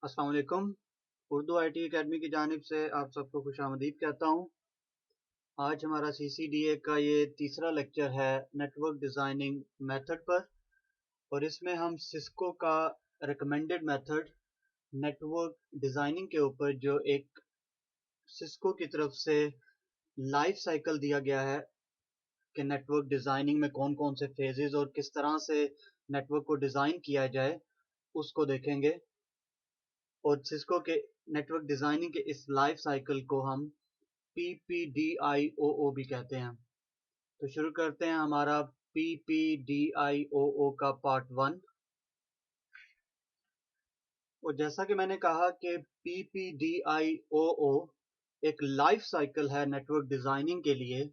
अस्सलाम वालेकुम। Urdu IT academy की जानिब से आप सबको खुशामदीद कहता हूँ। आज हमारा सीसीडीए का ये तीसरा लेक्चर है नेटवर्क डिज़ाइनिंग मेथड पर, और इसमें हम सिस्को का रिकमेंडेड मेथड नेटवर्क डिज़ाइनिंग के ऊपर जो एक सिस्को की तरफ से लाइफ साइकिल दिया गया है कि नेटवर्क डिज़ाइनिंग में कौन कौन से फेजेस और किस तरह से नेटवर्क को डिज़ाइन किया जाए उसको देखेंगे। और सिस्को के नेटवर्क डिज़ाइनिंग के इस लाइफ साइकिल को हम PPDIOO भी कहते हैं। तो शुरू करते हैं हमारा PPDIOO का पार्ट 1। और जैसा कि मैंने कहा कि PPDIOO एक लाइफ साइकिल है नेटवर्क डिज़ाइनिंग के लिए।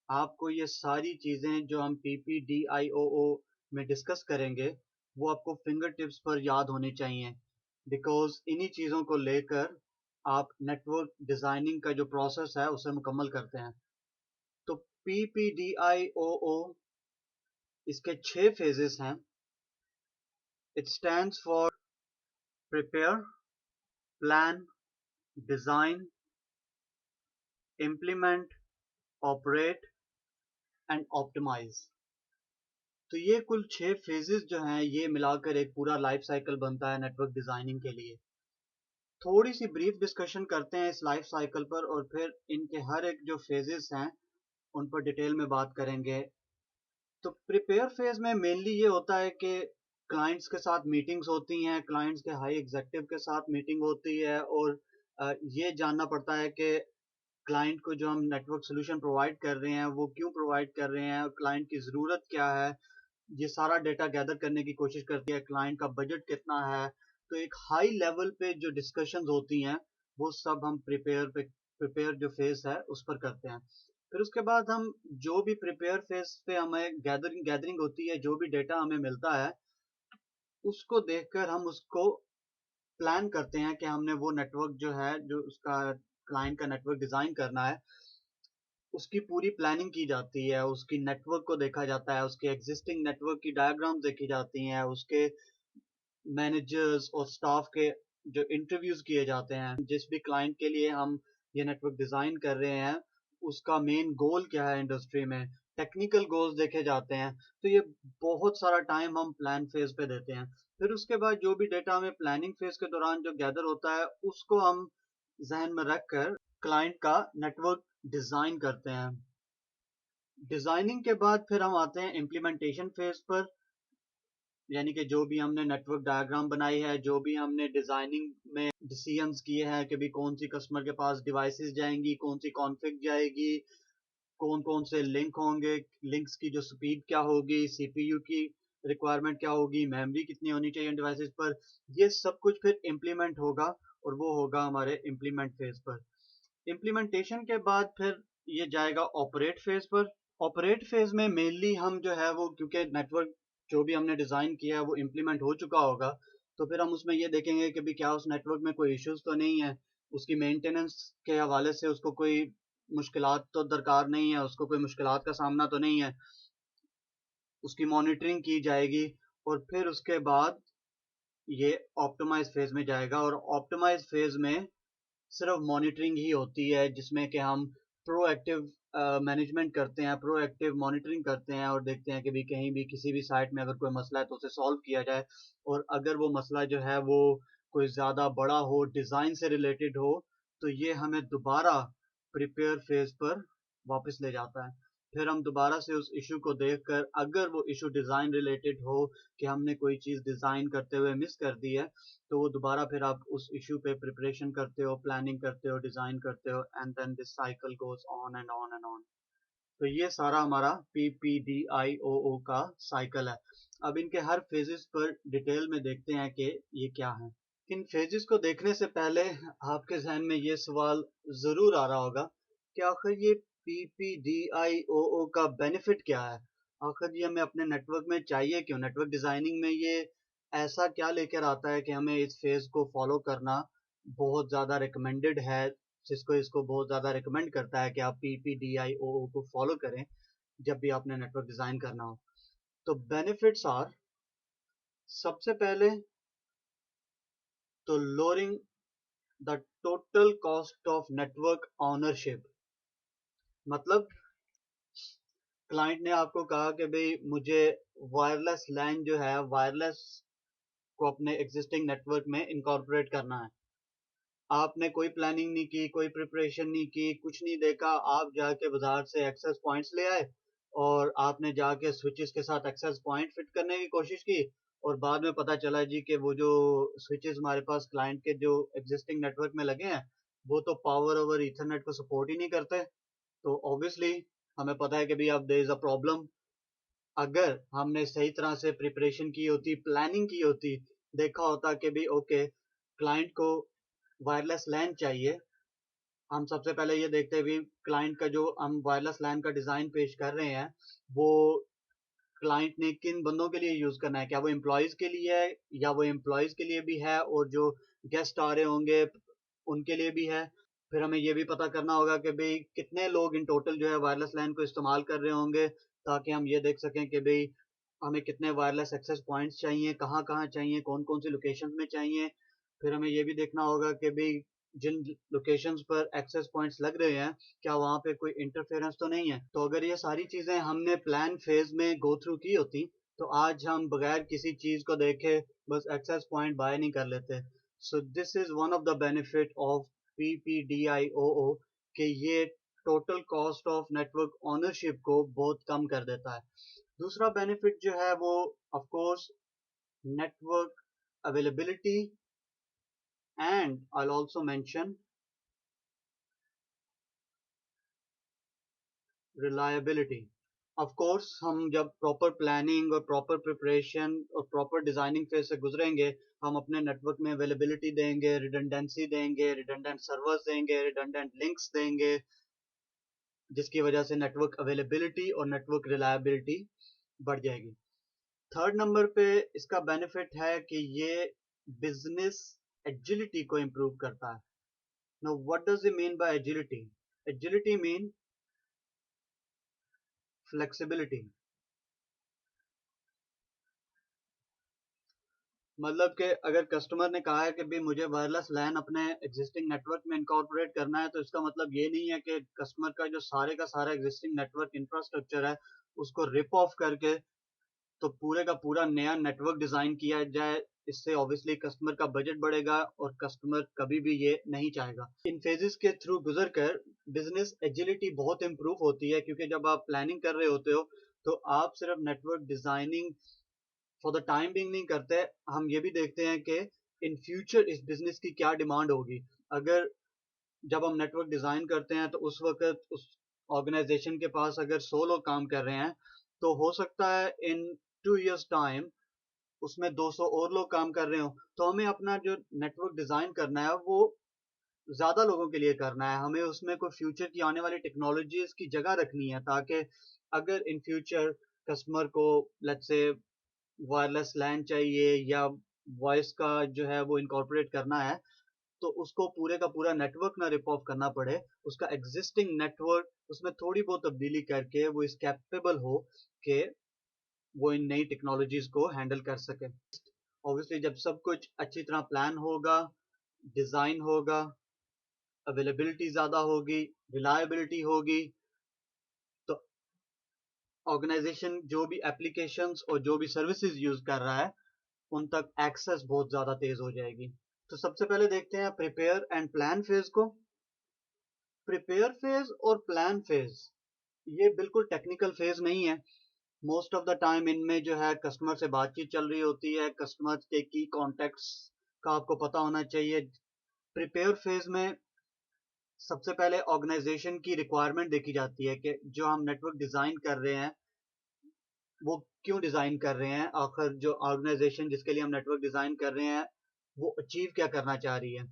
आपको ये सारी चीज़ें जो हम PPDIOO में डिस्कस करेंगे वो आपको फिंगर टिप्स पर याद होनी चाहिए, बिकॉज इन्हीं चीज़ों को लेकर आप नेटवर्क डिज़ाइनिंग का जो प्रोसेस है उसे मुकम्मल करते हैं। तो PPDIOO इसके 6 फेजेस हैं। It stands for prepare, plan, design, implement, operate and optimise. तो ये कुल 6 फेजेस जो हैं ये मिलाकर एक पूरा लाइफ साइकिल बनता है नेटवर्क डिज़ाइनिंग के लिए। थोड़ी सी ब्रीफ डिस्कशन करते हैं इस लाइफ साइकिल पर और फिर इनके हर एक जो फेजेस हैं उन पर डिटेल में बात करेंगे। तो प्रिपेयर फेज में मेनली ये होता है कि क्लाइंट्स के साथ मीटिंग्स होती हैं, क्लाइंट्स के हाई एग्जेक्टिव के साथ मीटिंग होती है, और ये जानना पड़ता है कि क्लाइंट को जो हम नेटवर्क सोल्यूशन प्रोवाइड कर रहे हैं वो क्यों प्रोवाइड कर रहे हैं, क्लाइंट की ज़रूरत क्या है। ये सारा डेटा गैदर करने की कोशिश करती है, क्लाइंट का बजट कितना है। तो एक हाई लेवल पे जो डिस्कशंस होती हैं वो सब हम प्रिपेयर जो फेज है उस पर करते हैं। फिर उसके बाद हम जो भी प्रिपेयर फेज पे हमें गैदरिंग गैदरिंग होती है, जो भी डेटा हमें मिलता है उसको देखकर हम उसको प्लान करते हैं कि हमने वो नेटवर्क जो है, जो उसका क्लाइंट का नेटवर्क डिजाइन करना है, उसकी पूरी प्लानिंग की जाती है, उसकी नेटवर्क को देखा जाता है, उसके एग्जिस्टिंग नेटवर्क की डायग्राम्स देखी जाती हैं, उसके मैनेजर्स और स्टाफ के जो इंटरव्यूज किए जाते हैं। जिस भी क्लाइंट के लिए हम ये नेटवर्क डिजाइन कर रहे हैं उसका मेन गोल क्या है इंडस्ट्री में, टेक्निकल गोल्स देखे जाते हैं। तो ये बहुत सारा टाइम हम प्लान फेज पे देते हैं। फिर उसके बाद जो भी डेटा हमें प्लानिंग फेज के दौरान जो गैदर होता है उसको हम जहन में रखकर क्लाइंट का नेटवर्क डिजाइन करते हैं। डिजाइनिंग के बाद फिर हम आते हैं इम्प्लीमेंटेशन फेज पर, यानी कि जो भी हमने नेटवर्क डायग्राम बनाई है, जो भी हमने डिजाइनिंग में डिसीजंस किए हैं कि भी कौन सी कस्टमर के पास डिवाइसेस जाएंगी, कौन सी कॉन्फ़िग जाएगी, कौन कौन से लिंक होंगे, लिंक्स की जो स्पीड क्या होगी, सीपीयू की रिक्वायरमेंट क्या होगी, मेमोरी कितनी होनी चाहिए डिवाइसेस पर, ये सब कुछ फिर इम्प्लीमेंट होगा और वो होगा हमारे इम्प्लीमेंट फेज पर। इम्प्लीमेंटेशन के बाद फिर ये जाएगा ऑपरेट फेज पर। ऑपरेट फेज में मेनली हम जो है वो, क्योंकि नेटवर्क जो भी हमने डिजाइन किया है वो इम्प्लीमेंट हो चुका होगा, तो फिर हम उसमें ये देखेंगे कि भी क्या उस नेटवर्क में कोई इश्यूज तो नहीं है, उसकी मेंटेनेंस के हवाले से उसको कोई मुश्किलात तो दरकार नहीं है, उसको कोई मुश्किलात का सामना तो नहीं है, उसकी मॉनिटरिंग की जाएगी। और फिर उसके बाद ये ऑप्टिमाइज फेज में जाएगा, और ऑप्टिमाइज फेज में सिर्फ मॉनिटरिंग ही होती है जिसमें कि हम प्रोएक्टिव मैनेजमेंट करते हैं, प्रोएक्टिव मॉनिटरिंग करते हैं और देखते हैं कि भी कहीं भी किसी भी साइट में अगर कोई मसला है तो उसे सॉल्व किया जाए। और अगर वो मसला जो है वो कोई ज़्यादा बड़ा हो, डिज़ाइन से रिलेटेड हो, तो ये हमें दोबारा प्रिपेयर फेज पर वापस ले जाता है। फिर हम दोबारा से उस इशू को देखकर, अगर वो इशू डिज़ाइन रिलेटेड हो कि हमने कोई चीज़ डिज़ाइन करते हुए मिस कर दी है, तो वो दोबारा फिर आप उस इशू पे प्रिपरेशन करते हो, प्लानिंग करते हो, डिजाइन करते हो, and then this cycle goes on and on and on. तो ये सारा हमारा PPDIOO का साइकिल है। अब इनके हर फेजेस पर डिटेल में देखते हैं कि ये क्या है। इन फेजेस को देखने से पहले आपके जहन में ये सवाल जरूर आ रहा होगा कि आखिर ये PPDIOO का बेनिफिट क्या है, आखिर ये हमें अपने नेटवर्क में चाहिए क्यों, नेटवर्क डिजाइनिंग में ये ऐसा क्या लेकर आता है कि हमें इस फेज को फॉलो करना बहुत ज़्यादा रिकमेंडेड है, जिसको इसको बहुत ज़्यादा रिकमेंड करता है कि आप PPDIOO को फॉलो करें जब भी आपने नेटवर्क डिज़ाइन करना हो। तो बेनिफिट्स आर, सबसे पहले तो lowering the total cost of network ownership, मतलब क्लाइंट ने आपको कहा कि भाई मुझे वायरलेस लैन जो है, वायरलेस को अपने एग्जिस्टिंग नेटवर्क में इनकॉर्पोरेट करना है। आपने कोई प्लानिंग नहीं की, कोई प्रिपरेशन नहीं की, कुछ नहीं देखा, आप जाके बाजार से एक्सेस पॉइंट्स ले आए और आपने जाके स्विचेस के साथ एक्सेस पॉइंट फिट करने की कोशिश की, और बाद में पता चला जी कि वो जो स्विचेस हमारे पास क्लाइंट के जो एग्जिस्टिंग नेटवर्क में लगे हैं वो तो पावर ओवर ईथरनेट को सपोर्ट ही नहीं करते। तो ऑब्वियसली हमें पता है कि भाई अब देयर इज अ प्रॉब्लम। अगर हमने सही तरह से प्रिपरेशन की होती, प्लानिंग की होती, देखा होता कि भाई ओके क्लाइंट को वायरलेस लैन चाहिए, हम सबसे पहले ये देखते हैं भी क्लाइंट का जो हम वायरलेस लैन का डिजाइन पेश कर रहे हैं वो क्लाइंट ने किन बंदों के लिए यूज करना है, क्या वो एम्प्लॉयज के लिए है या वो एम्प्लॉयज के लिए भी है और जो गेस्ट आ रहे होंगे उनके लिए भी है। फिर हमें ये भी पता करना होगा कि भाई कितने लोग इन टोटल जो है वायरलेस लैन को इस्तेमाल कर रहे होंगे, ताकि हम ये देख सकें कि भाई हमें कितने वायरलेस एक्सेस पॉइंट्स चाहिए, कहाँ कहाँ चाहिए, कौन कौन सी लोकेशन में चाहिए। फिर हमें ये भी देखना होगा कि भाई जिन लोकेशंस पर एक्सेस पॉइंट्स लग रहे हैं क्या वहाँ पे कोई इंटरफेरेंस तो नहीं है। तो अगर ये सारी चीजें हमने प्लान फेज में गो थ्रू की होती तो आज हम बगैर किसी चीज को देखे बस एक्सेस पॉइंट बाय नहीं कर लेते। So this is one of the benefit of PPDIOO कि ये total cost of network ownership को बहुत कम कर देता है। दूसरा बेनिफिट जो है वो of course network availability and I also mention reliability. Of course हम जब प्रॉपर प्लानिंग और प्रॉपर प्रिपरेशन और प्रॉपर डिजाइनिंग फेज से गुजरेंगे हम अपने नेटवर्क में अवेलेबिलिटी देंगे, रिडंडेंसी देंगे, रिडंडेंट सर्वर्स देंगे, रिडंडेंट लिंक्स देंगे, जिसकी वजह से नेटवर्क अवेलेबिलिटी और नेटवर्क रिलायबिलिटी बढ़ जाएगी। थर्ड नंबर पे इसका बेनिफिट है कि ये बिजनेस एजिलिटी को इम्प्रूव करता है। Now what does it mean by agility? Agility mean flexibility. मतलब कि अगर कस्टमर ने कहा है कि भाई मुझे वायरलेस लैन अपने एग्जिस्टिंग नेटवर्क में इनकॉर्पोरेट करना है, तो इसका मतलब ये नहीं है कि कस्टमर का जो सारे का सारा एग्जिस्टिंग नेटवर्क इंफ्रास्ट्रक्चर है उसको रिप ऑफ करके तो पूरे का पूरा नया नेटवर्क डिजाइन किया जाए। इससे ऑब्वियसली कस्टमर का बजट बढ़ेगा और कस्टमर कभी भी ये नहीं चाहेगा। इन फेजेस के थ्रू गुजर कर बिजनेस एजिलिटी बहुत इंप्रूव होती है, क्योंकि जब आप प्लानिंग कर रहे होते हो तो आप सिर्फ network designing for the time being नहीं करते, हम ये भी देखते हैं कि इन फ्यूचर इस बिजनेस की क्या डिमांड होगी। अगर जब हम नेटवर्क डिजाइन करते हैं तो उस वक्त उस ऑर्गेनाइजेशन के पास अगर 100 लोग काम कर रहे हैं तो हो सकता है इन 2 years टाइम उसमें 200 और लोग काम कर रहे हो। तो हमें अपना जो नेटवर्क डिजाइन करना है वो ज्यादा लोगों के लिए करना है, हमें उसमें कोई फ्यूचर की आने वाली टेक्नोलॉजीज की जगह रखनी है, ताकि अगर इन फ्यूचर कस्टमर को लेट्स से वायरलेस लैन चाहिए या वॉइस का जो है वो इनकॉर्पोरेट करना है तो उसको पूरे का पूरा नेटवर्क ना रिप ऑफ करना पड़े, उसका एग्जिस्टिंग नेटवर्क उसमें थोड़ी बहुत तब्दीली करके वो इस कैपेबल हो कि वो इन नई टेक्नोलॉजीज को हैंडल कर सके। ऑब्वियसली जब सब कुछ अच्छी तरह प्लान होगा, डिजाइन होगा, अवेलेबिलिटी ज्यादा होगी, रिलायबिलिटी होगी, तो ऑर्गेनाइजेशन जो भी एप्लीकेशंस और जो भी सर्विसेज यूज कर रहा है उन तक एक्सेस बहुत ज्यादा तेज हो जाएगी। तो सबसे पहले देखते हैं प्रिपेयर एंड प्लान फेज को। प्रिपेयर फेज और प्लान फेज ये बिल्कुल टेक्निकल फेज नहीं है। मोस्ट ऑफ द टाइम इनमें जो है कस्टमर से बातचीत चल रही होती है, कस्टमर के की कॉन्टेक्ट्स का आपको पता होना चाहिए। प्रिपेयर फेज में सबसे पहले ऑर्गेनाइजेशन की रिक्वायरमेंट देखी जाती है कि जो हम नेटवर्क डिजाइन कर रहे हैं वो क्यों डिजाइन कर रहे हैं, आखिर जो ऑर्गेनाइजेशन जिसके लिए हम नेटवर्क डिजाइन कर रहे हैं वो अचीव क्या करना चाह रही है,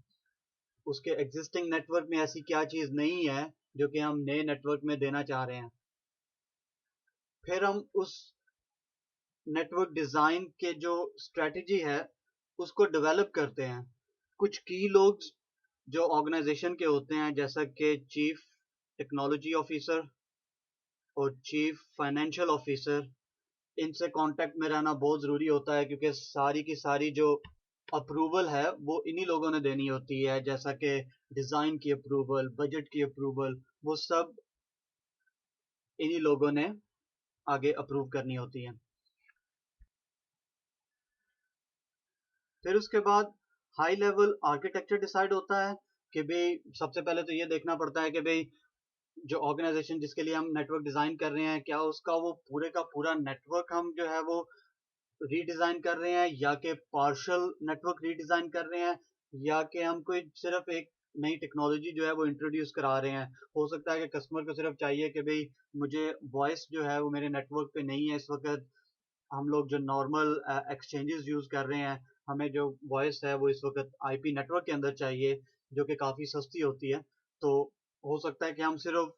उसके एग्जिस्टिंग नेटवर्क में ऐसी क्या चीज नहीं है जो कि हम नए नेटवर्क में देना चाह रहे हैं। फिर हम उस नेटवर्क डिजाइन के जो स्ट्रेटजी है उसको डेवलप करते हैं। कुछ की लोग जो ऑर्गेनाइजेशन के होते हैं जैसा कि चीफ टेक्नोलॉजी ऑफिसर और चीफ फाइनेंशियल ऑफिसर, इनसे कांटेक्ट में रहना बहुत ज़रूरी होता है, क्योंकि सारी की सारी जो अप्रूवल है वो इन्हीं लोगों ने देनी होती है, जैसा कि डिज़ाइन की अप्रूवल, बजट की अप्रूवल, वो सब इन्हीं लोगों ने आगे अप्रूव करनी होती है। फिर उसके बाद हाई लेवल आर्किटेक्चर डिसाइड होता है कि भाई सबसे पहले तो ये देखना पड़ता है कि भाई जो ऑर्गेनाइजेशन जिसके लिए हम नेटवर्क डिजाइन कर रहे हैं, क्या उसका वो पूरे का पूरा नेटवर्क हम जो है वो रीडिजाइन कर रहे हैं, या कि पार्शियल नेटवर्क रीडिजाइन कर रहे हैं, या कि हम कोई सिर्फ एक नई टेक्नोलॉजी जो है वो इंट्रोड्यूस करा रहे हैं। हो सकता है कि कस्टमर को सिर्फ चाहिए कि भाई मुझे वॉइस जो है वो मेरे नेटवर्क पे नहीं है इस वक्त, हम लोग जो नॉर्मल एक्सचेंजेस यूज कर रहे हैं, हमें जो वॉइस है वो इस वक्त आईपी नेटवर्क के अंदर चाहिए, जो कि काफी सस्ती होती है। तो हो सकता है कि हम सिर्फ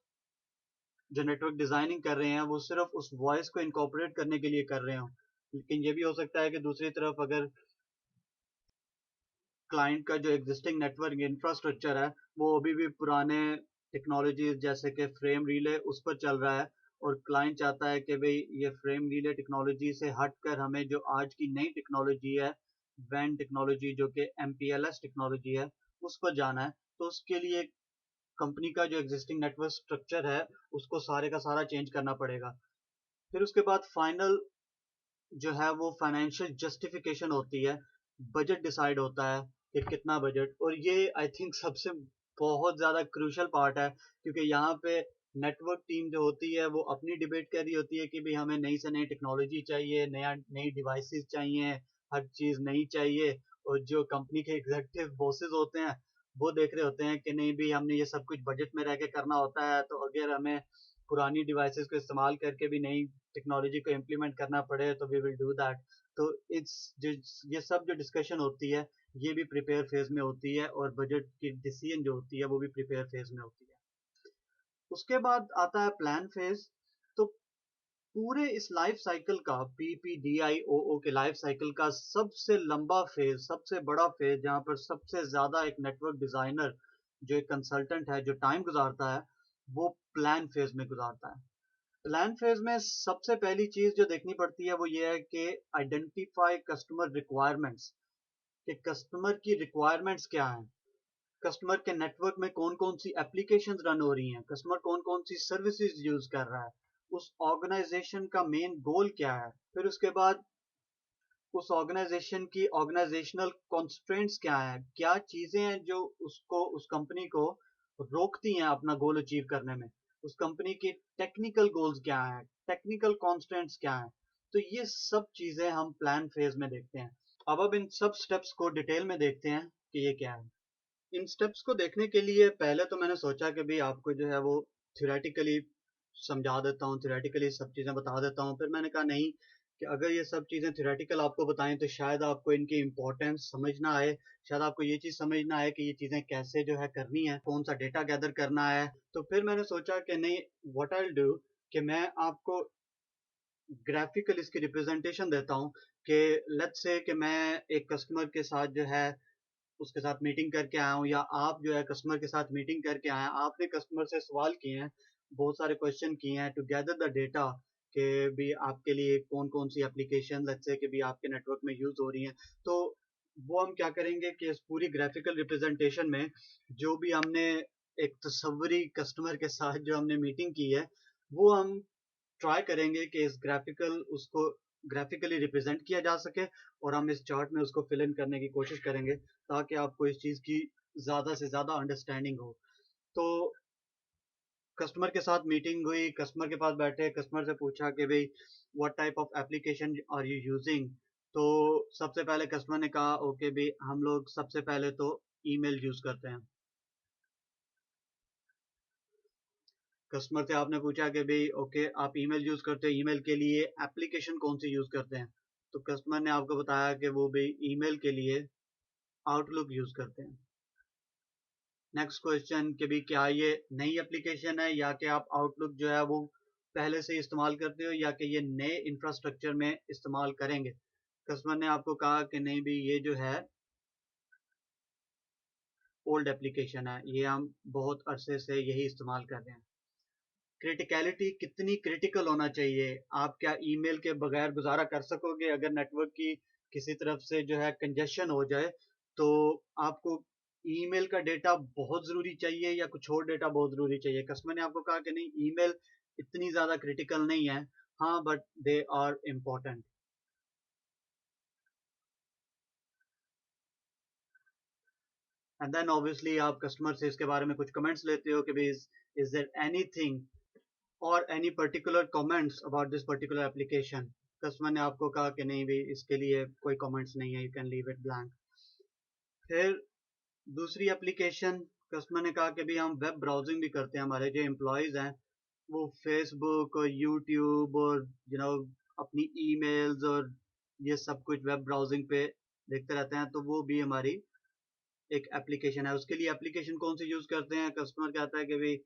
जो नेटवर्क डिजाइनिंग कर रहे हैं वो सिर्फ उस वॉइस को इनकॉर्पोरेट करने के लिए कर रहे हो, लेकिन ये भी हो सकता है कि दूसरी तरफ अगर क्लाइंट का जो एग्जिस्टिंग नेटवर्क इंफ्रास्ट्रक्चर है वो अभी भी पुराने टेक्नोलॉजीज जैसे कि फ्रेम रिले उस पर चल रहा है, और क्लाइंट चाहता है कि भाई ये फ्रेम रिले टेक्नोलॉजी से हटकर हमें जो आज की नई टेक्नोलॉजी है, वैन टेक्नोलॉजी जो कि एमपीएलएस टेक्नोलॉजी है, उस पर जाना है। तो उसके लिए कंपनी का जो एग्जिस्टिंग नेटवर्क स्ट्रक्चर है उसको सारे का सारा चेंज करना पड़ेगा। फिर उसके बाद फाइनल जो है वो फाइनेंशियल जस्टिफिकेशन होती है, बजट डिसाइड होता है कि कितना बजट, और ये आई थिंक सबसे बहुत ज़्यादा क्रूशल पार्ट है, क्योंकि यहाँ पे नेटवर्क टीम जो होती है वो अपनी डिबेट कर रही होती है कि भाई हमें नई से नई टेक्नोलॉजी चाहिए, नया नई डिवाइसेस चाहिए, हर चीज़ नई चाहिए, और जो कंपनी के एग्जीक्यूटिव बॉसेस होते हैं वो देख रहे होते हैं कि नहीं भी हमने ये सब कुछ बजट में रह के करना होता है, तो अगर हमें पुरानी डिवाइसेस को इस्तेमाल करके भी नई टेक्नोलॉजी को इम्प्लीमेंट करना पड़े तो वी विल डू दैट। तो इट्स जो ये सब जो डिस्कशन होती है ये भी प्रिपेयर फेज में होती है, और बजट की डिसीजन जो होती है वो भी प्रिपेयर फेज में होती है। उसके बाद आता है प्लान फेज। तो पूरे इस लाइफ साइकिल का पीपीडीआईओओ के लाइफ साइकिल का सबसे लंबा फेज, सबसे बड़ा फेज, जहाँ पर सबसे ज्यादा एक नेटवर्क डिजाइनर जो एक कंसल्टेंट है जो टाइम गुजारता है, वो प्लान फेज में गुजारता है। प्लान फेज में सबसे पहली चीज जो देखनी पड़ती है वो ये है कि आइडेंटिफाई कस्टमर रिक्वायरमेंट्स, कि कस्टमर की रिक्वायरमेंट्स क्या हैं, कस्टमर के नेटवर्क में कौन कौन सी एप्लीकेशंस रन हो रही हैं, कस्टमर कौन कौन सी सर्विसेज यूज कर रहा है, उस ऑर्गेनाइजेशन का मेन गोल क्या है। फिर उसके बाद उस ऑर्गेनाइजेशन की ऑर्गेनाइजेशनल कॉन्स्ट्रेंट्स क्या है, क्या चीजें हैं जो उसको उस कंपनी को रोकती हैं अपना गोल अचीव करने में, उस कंपनी की टेक्निकल गोल्स क्या हैं, टेक्निकल कॉन्स्ट्रेंट्स क्या हैं। तो ये सब चीजें हम प्लान फेज में देखते हैं। अब इन सब स्टेप्स को डिटेल में देखते हैं कि ये क्या है। इन स्टेप्स को देखने के लिए पहले तो मैंने सोचा कि भाई आपको जो है वो थियोरेटिकली समझा देता हूँ, थियोरेटिकली सब चीज़ें बता देता हूँ। फिर मैंने कहा नहीं, कि अगर ये सब चीज़ें थियोरेटिकल आपको बताएं तो शायद आपको इनकी इम्पोर्टेंस समझ ना आए, शायद आपको ये चीज़ समझ ना आए कि ये चीज़ें कैसे जो है करनी है, कौन सा डेटा गैदर करना है। तो फिर मैंने सोचा कि नहीं, व्हाट आई विल डू, कि मैं आपको ग्राफिकल इसकी रिप्रेजेंटेशन देता हूँ, कि लेट्स से कि मैं एक कस्टमर के साथ जो है उसके साथ मीटिंग करके आया हूँ, या आप जो है कस्टमर के साथ मीटिंग करके आए हैं, आपने कस्टमर से सवाल किए हैं, बहुत सारे क्वेश्चन किए हैं टू गैदर द डेटा, कि भी आपके लिए कौन कौन सी एप्लीकेशन लेट्स से कि भी आपके नेटवर्क में यूज हो रही हैं। तो वो हम क्या करेंगे कि इस पूरी ग्राफिकल रिप्रेजेंटेशन में जो भी हमने एक तस्वरी कस्टमर के साथ जो हमने मीटिंग की है, वो हम ट्राई करेंगे कि इस ग्राफिकल उसको ग्राफिकली रिप्रेजेंट किया जा सके, और हम इस चार्ट में उसको फिल इन करने की कोशिश करेंगे ताकि आपको इस चीज़ की ज़्यादा से ज़्यादा अंडरस्टैंडिंग हो। तो कस्टमर के साथ मीटिंग हुई, कस्टमर के पास बैठे, कस्टमर से पूछा कि भाई what type of application are you using. तो सबसे पहले कस्टमर ने कहा ओके भाई हम लोग सबसे पहले तो ईमेल यूज़ करते हैं। कस्टमर से आपने पूछा कि भाई ओके आप ईमेल यूज करते हो, ईमेल के लिए एप्लीकेशन कौन सी यूज करते हैं। तो कस्टमर ने आपको बताया कि वो भी ईमेल के लिए आउटलुक यूज करते हैं। नेक्स्ट क्वेश्चन कि भी क्या ये नई एप्लीकेशन है, या कि आप आउटलुक जो है वो पहले से इस्तेमाल करते हो, या कि ये नए इंफ्रास्ट्रक्चर में इस्तेमाल करेंगे। कस्टमर ने आपको कहा कि नहीं भी ये जो है ओल्ड एप्लीकेशन है, ये हम बहुत अरसे से यही इस्तेमाल कर रहे हैं। क्रिटिकलिटी कितनी क्रिटिकल होना चाहिए, आप क्या ईमेल के बगैर गुजारा कर सकोगे अगर नेटवर्क की किसी तरफ से जो है कंजेशन हो जाए, तो आपको ईमेल का डेटा बहुत ज़रूरी चाहिए या कुछ और डेटा बहुत ज़रूरी चाहिए? कस्टमर ने आपको कहा कि नहीं, ईमेल इतनी ज़्यादा क्रिटिकल नहीं है, हाँ, but they are important. And then obviously आप कस्टमर से इसके बारे में कुछ कमेंट्स लेते हो कि भाई इज देयर एनीथिंग और any particular comments about this particular application. Customer ने आपको कहा कि नहीं भाई, इसके लिए कोई कमेंट्स नहीं है, you can leave it blank. फिर दूसरी एप्लीकेशन, कस्टमर ने कहा कि भाई हम वेब ब्राउजिंग भी करते हैं, हमारे जो एम्प्लॉयज़ हैं वो फेसबुक और यूट्यूब और अपनी ईमेल्स और ये सब कुछ वेब ब्राउजिंग पे देखते रहते हैं, तो वो भी हमारी एक एप्लीकेशन है। उसके लिए एप्लीकेशन कौन सी यूज़ करते हैं? कस्टमर कहता है कि भाई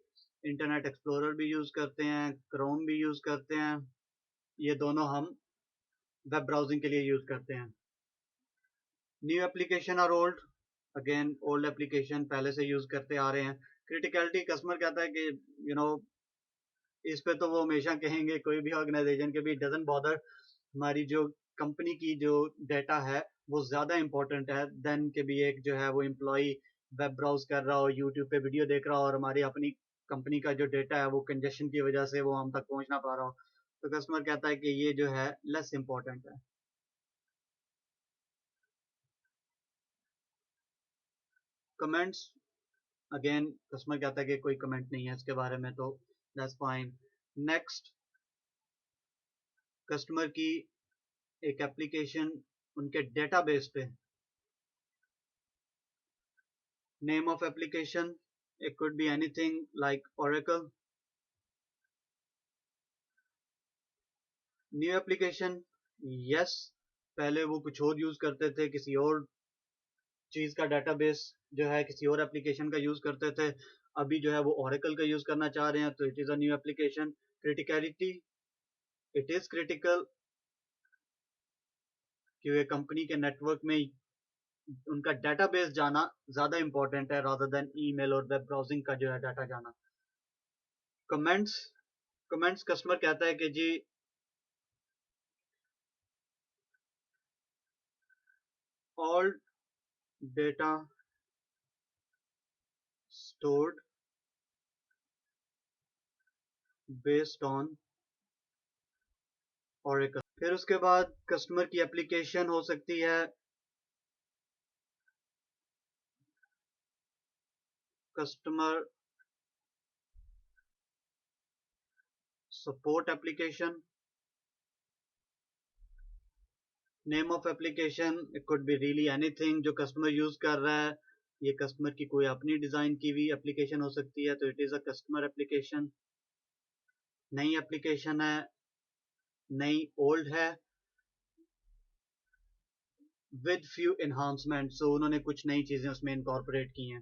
इंटरनेट एक्सप्लोरर भी यूज़ करते हैं, क्रोम भी यूज़ करते हैं, ये दोनों हम वेब ब्राउजिंग के लिए यूज़ करते हैं। न्यू एप्लीकेशन और ओल्ड, अगेन ओल्ड एप्लीकेशन पहले से यूज़ करते आ रहे हैं। क्रिटिकलिटी, कस्टमर कहता है कि यू नो इस पे तो वो हमेशा कहेंगे, कोई भी ऑर्गेनाइजेशन के भी डजंट बॉदर, हमारी जो कंपनी की जो डेटा है वो ज़्यादा इंपॉर्टेंट है देन के भी एक जो है वो एम्प्लॉय वेब ब्राउज कर रहा हो, यूट्यूब पे वीडियो देख रहा हो और हमारी अपनी कंपनी का जो डेटा है वो कंजेशन की वजह से वो हम तक पहुंच ना पा रहा हो। तो कस्टमर कहता है कि ये जो है लेस इंपॉर्टेंट है। कमेंट्स, अगेन कस्टमर कहता है कि कोई कमेंट नहीं है इसके बारे में, तो दैट्स फाइन। नेक्स्ट, कस्टमर की एक एप्लीकेशन उनके डेटाबेस पे, name of application, it could be anything like Oracle. New application, yes, पहले वो कुछ और यूज करते थे, किसी और चीज का डेटाबेस जो है किसी और एप्लीकेशन का यूज करते थे, अभी जो है वो Oracle का यूज करना चाह रहे हैं, तो it is a new application. Criticality, it is critical कि कंपनी के नेटवर्क में उनका डेटाबेस जाना ज्यादा इंपॉर्टेंट है रादर देन ईमेल और वेब ब्राउजिंग का जो है डाटा जाना। कमेंट्स, कमेंट्स कस्टमर कहता है कि जी all data stored based on Oracle। फिर उसके बाद कस्टमर की एप्लीकेशन हो सकती है customer support application. Name of application, it could be really anything जो कस्टमर यूज कर रहा है, ये कस्टमर की कोई अपनी डिजाइन की हुई एप्लीकेशन हो सकती है, तो it is a customer application. नई एप्लीकेशन है, नई ओल्ड है, विद फ्यू एनहांसमेंट, सो उन्होंने कुछ नई चीजें उसमें इनकॉर्पोरेट की हैं।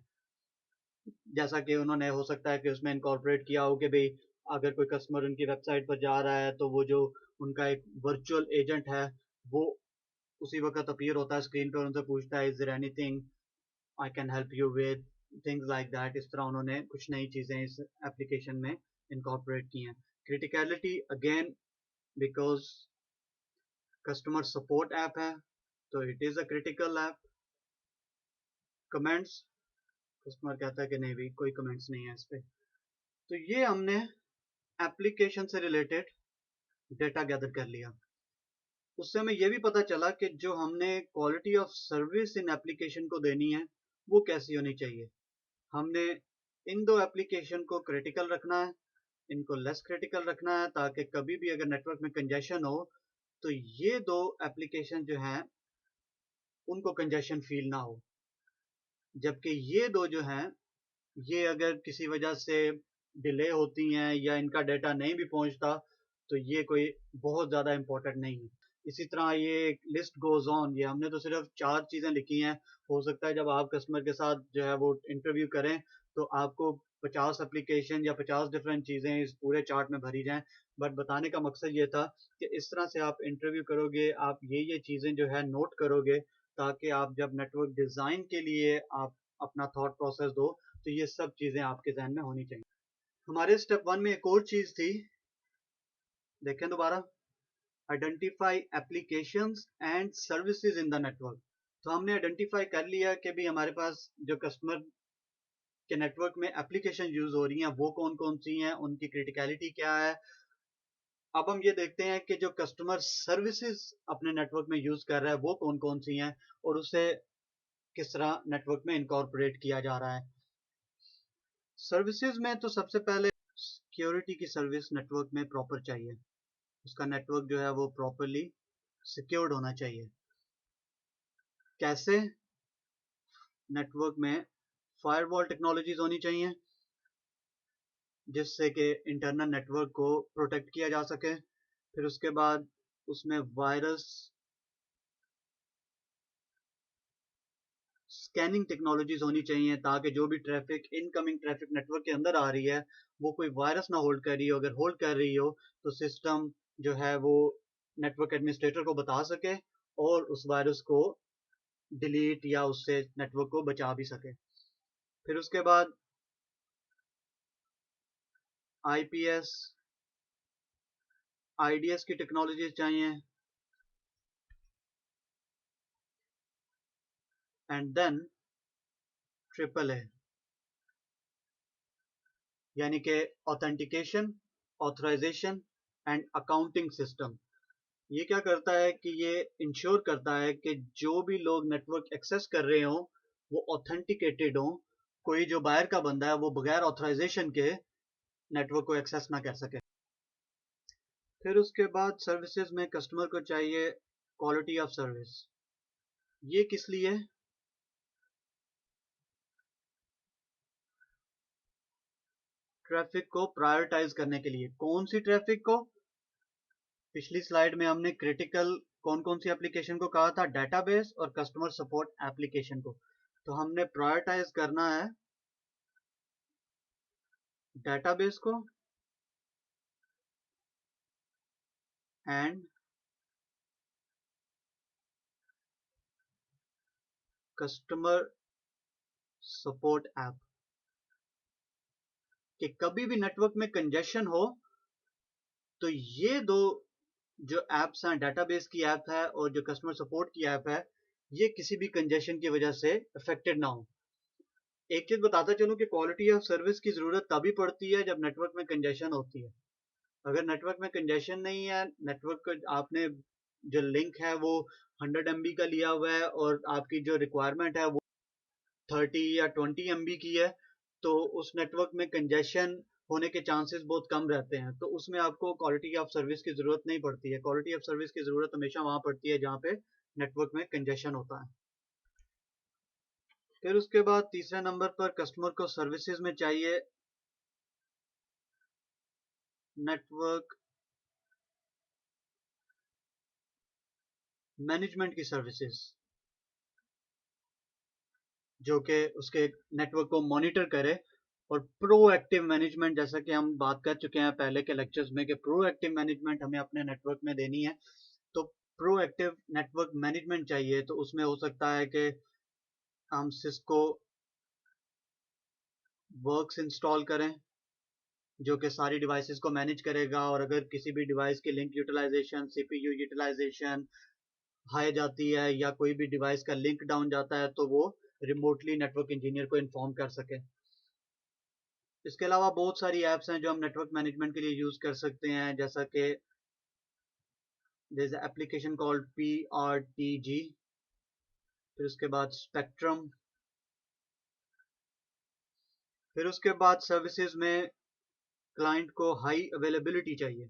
जैसा कि उन्होंने हो सकता है कि उसमें इनकॉर्पोरेट किया हो कि भाई अगर कोई कस्टमर उनकी वेबसाइट पर जा रहा है तो वो जो उनका एक वर्चुअल एजेंट है वो उसी वक्त अपीयर होता है स्क्रीन पर, उनसे पूछता है is there anything I can help you with, things like that. इस तरह उन्होंने कुछ नई चीजें इस एप्लीकेशन में इनकॉर्पोरेट की हैं। Criticality, again because customer support app है तो it is a critical app. Comments, customer कहता है कि नहीं भी कोई कमेंट्स नहीं है इस पे। तो ये हमने एप्लीकेशन से रिलेटेड डेटा गैदर कर लिया। उससे हमें यह भी पता चला कि जो हमने quality of service in application को देनी है वो कैसी होनी चाहिए। हमने इन दो एप्लीकेशन को क्रिटिकल रखना है, इनको लेस क्रिटिकल रखना है, ताकि कभी भी अगर नेटवर्क में कंजेशन हो तो ये दो एप्लीकेशन जो हैं उनको कंजेशन फील ना हो, जबकि ये दो जो हैं ये अगर किसी वजह से डिले होती हैं या इनका डेटा नहीं भी पहुंचता तो ये कोई बहुत ज़्यादा इम्पोर्टेंट नहीं है। इसी तरह ये लिस्ट गोज ऑन, ये हमने तो सिर्फ 4 चीज़ें लिखी हैं। हो सकता है जब आप कस्टमर के साथ जो है वो इंटरव्यू करें तो आपको 50 एप्लीकेशन या 50 डिफरेंट चीज़ें इस पूरे चार्ट में भरी जाएं, बट बताने का मकसद ये था कि इस तरह से आप इंटरव्यू करोगे, आप ये चीज़ें जो है नोट करोगे, ताकि आप जब नेटवर्क डिज़ाइन के लिए आप अपना थॉट प्रोसेस दो तो ये सब चीज़ें आपके जहन में होनी चाहिए। हमारे स्टेप 1 में एक और चीज़ थी, देखें दोबारा। Identify applications and services in the network. तो हमने आइडेंटिफाई कर लिया कि भी हमारे पास जो कस्टमर के नेटवर्क में एप्लीकेशन यूज हो रही हैं वो कौन कौन सी हैं, उनकी क्रिटिकलिटी क्या है। अब हम ये देखते हैं कि जो कस्टमर सर्विसेज अपने नेटवर्क में यूज कर रहा है वो कौन कौन सी हैं और उसे किस तरह नेटवर्क में इनकॉर्पोरेट किया जा रहा है। सर्विसेज में तो सबसे पहले सिक्योरिटी की सर्विस नेटवर्क में प्रॉपर चाहिए। उसका नेटवर्क जो है वो प्रॉपरली सिक्योर्ड होना चाहिए। कैसे? नेटवर्क में फायरवॉल टेक्नोलॉजीज होनी चाहिए जिससे कि इंटरनल नेटवर्क को प्रोटेक्ट किया जा सके। फिर उसके बाद उसमें वायरस स्कैनिंग टेक्नोलॉजीज होनी चाहिए ताकि जो भी ट्रैफिक इनकमिंग ट्रैफिक नेटवर्क के अंदर आ रही है वो कोई वायरस ना होल्ड कर रही हो। अगर होल्ड कर रही हो तो सिस्टम जो है वो नेटवर्क एडमिनिस्ट्रेटर को बता सके और उस वायरस को डिलीट या उससे नेटवर्क को बचा भी सके। फिर उसके बाद आईपीएस आईडीएस की टेक्नोलॉजीज चाहिए एंड देन ट्रिपल ए यानी कि authentication, authorisation and accounting system. ये क्या करता है कि ये इंश्योर करता है कि जो भी लोग नेटवर्क एक्सेस कर रहे हो वो ऑथेंटिकेटेड हो। कोई जो बाहर का बंदा है वो बगैर ऑथराइजेशन के नेटवर्क को एक्सेस ना कर सके। फिर उसके बाद सर्विसेज में कस्टमर को चाहिए क्वालिटी ऑफ सर्विस। ये किस लिए? ट्रैफिक को प्रायोरिटाइज करने के लिए। कौन सी ट्रैफिक को? पिछली स्लाइड में हमने क्रिटिकल कौन कौन सी एप्लीकेशन को कहा था, डेटाबेस और कस्टमर सपोर्ट एप्लीकेशन को। तो हमने प्रायोरिटाइज करना है डेटाबेस को एंड कस्टमर सपोर्ट ऐप। कि कभी भी नेटवर्क में कंजेशन हो तो ये दो जो एप्स हैं, डेटाबेस की ऐप है और जो कस्टमर सपोर्ट की ऐप है, ये किसी भी कंजेशन की वजह से अफेक्टेड ना हो। एक चीज बताता चलूं कि क्वालिटी ऑफ सर्विस की जरूरत तभी पड़ती है जब नेटवर्क में कंजेशन होती है। अगर नेटवर्क में कंजेशन नहीं है, नेटवर्क को आपने जो लिंक है वो 100 MB का लिया हुआ है और आपकी जो रिक्वायरमेंट है वो 30 या 20 MB की है, तो उस नेटवर्क में कंजेशन होने के चांसेस बहुत कम रहते हैं। तो उसमें आपको क्वालिटी ऑफ सर्विस की जरूरत नहीं पड़ती है। क्वालिटी ऑफ सर्विस की जरूरत हमेशा वहां पड़ती है जहां पे नेटवर्क में कंजेशन होता है। फिर उसके बाद तीसरे नंबर पर कस्टमर को सर्विसेज में चाहिए नेटवर्क मैनेजमेंट की सर्विसेज जो कि उसके नेटवर्क को मॉनिटर करे। और प्रोएक्टिव मैनेजमेंट, जैसा कि हम बात कर चुके हैं पहले के लेक्चर्स में कि प्रोएक्टिव मैनेजमेंट हमें अपने नेटवर्क में देनी है। तो प्रोएक्टिव नेटवर्क मैनेजमेंट चाहिए तो उसमें हो सकता है कि हम सिस्को वर्क्स इंस्टॉल करें जो कि सारी डिवाइसेस को मैनेज करेगा और अगर किसी भी डिवाइस की link utilisation, CPU utilisation high जाती है या कोई भी डिवाइस का लिंक डाउन जाता है तो वो रिमोटली नेटवर्क इंजीनियर को इन्फॉर्म कर सके। इसके अलावा बहुत सारी ऐप्स हैं जो हम नेटवर्क मैनेजमेंट के लिए यूज कर सकते हैं, जैसा कि there's an application called PRTG। फिर उसके बाद स्पेक्ट्रम। फिर उसके बाद सर्विसेज में क्लाइंट को हाई अवेलेबिलिटी चाहिए,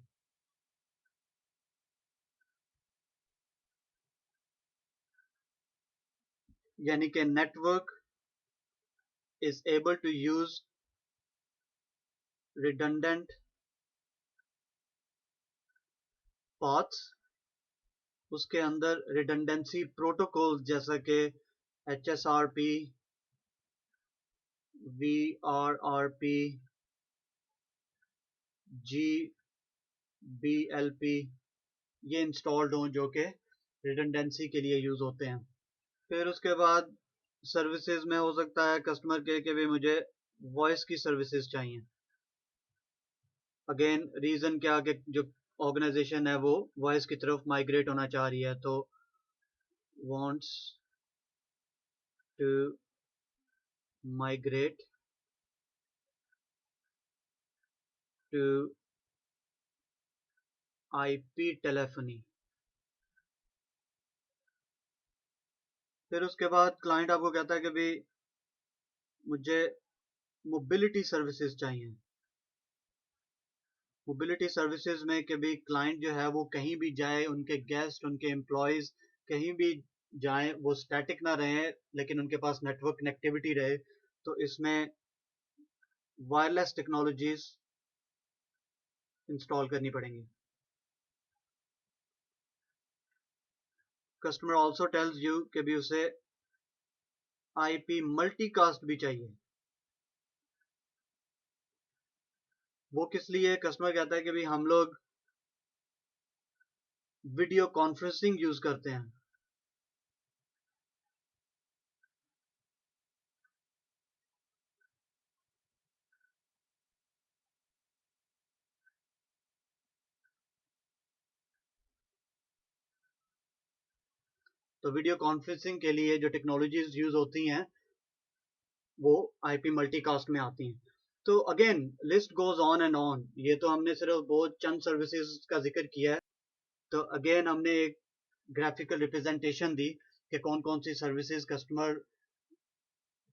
यानी कि network is able to use redundant paths. उसके अंदर रिडंडेंसी प्रोटोकॉल जैसा कि HSRP, VRRP, GBLP ये इंस्टॉल्ड हों जो कि रिडंडेंसी के लिए यूज होते हैं। फिर उसके बाद सर्विसेज में हो सकता है कस्टमर के भी मुझे वॉइस की सर्विसेज चाहिए। अगेन रीजन क्या कि जो ऑर्गेनाइजेशन है वो वॉइस की तरफ माइग्रेट होना चाह रही है, तो wants to migrate to IP telephony. फिर उसके बाद क्लाइंट आपको कहता है कि भाई मुझे मोबिलिटी सर्विसेज चाहिए। मोबिलिटी सर्विसेज में कि भाई क्लाइंट जो है वो कहीं भी जाए, उनके गेस्ट, उनके एम्प्लॉयज कहीं भी जाएं, वो स्टैटिक ना रहे लेकिन उनके पास नेटवर्क कनेक्टिविटी रहे। तो इसमें वायरलेस टेक्नोलॉजीज इंस्टॉल करनी पड़ेंगी। कस्टमर ऑल्सो टेल्स यू कि भी उसे आईपी मल्टीकास्ट भी चाहिए। वो किस लिए? कस्टमर कहता है कि भाई हम लोग वीडियो कॉन्फ्रेंसिंग यूज करते हैं। तो वीडियो कॉन्फ्रेंसिंग के लिए जो टेक्नोलॉजीज यूज होती हैं वो आईपी मल्टीकास्ट में आती हैं। तो again list goes on and on. ये तो हमने सिर्फ बहुत चंद सर्विसेज का जिक्र किया है। तो अगेन हमने एक ग्राफिकल रिप्रेजेंटेशन दी कि कौन कौन सी सर्विसेज कस्टमर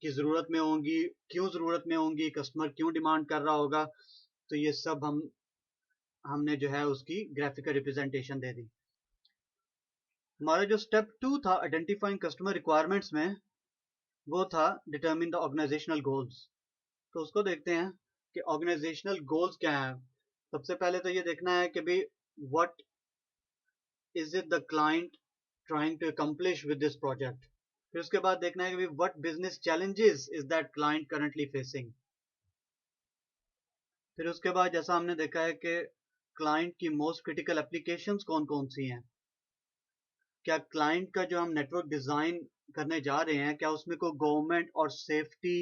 की ज़रूरत में होंगी, क्यों ज़रूरत में होंगी, कस्टमर क्यों डिमांड कर रहा होगा। तो ये सब हमने जो है उसकी ग्राफिकल रिप्रेजेंटेशन दे दी। हमारा जो स्टेप 2 था आइडेंटिफाइंग कस्टमर रिक्वायरमेंट्स में, वो था डिटरमिन द ऑर्गेनाइजेशनल गोल्स। तो उसको देखते हैं कि ऑर्गेनाइजेशनल गोल्स क्या हैं। सबसे पहले तो ये देखना है कि भाई what is it the client trying to accomplish with this project. फिर उसके बाद देखना है कि भाई what business challenges is that client currently facing. फिर उसके बाद जैसा हमने देखा है कि क्लाइंट की मोस्ट क्रिटिकल एप्लीकेशंस कौन कौन सी हैं, क्या क्लाइंट का जो हम नेटवर्क डिज़ाइन करने जा रहे हैं क्या उसमें कोई गवर्नमेंट और सेफ्टी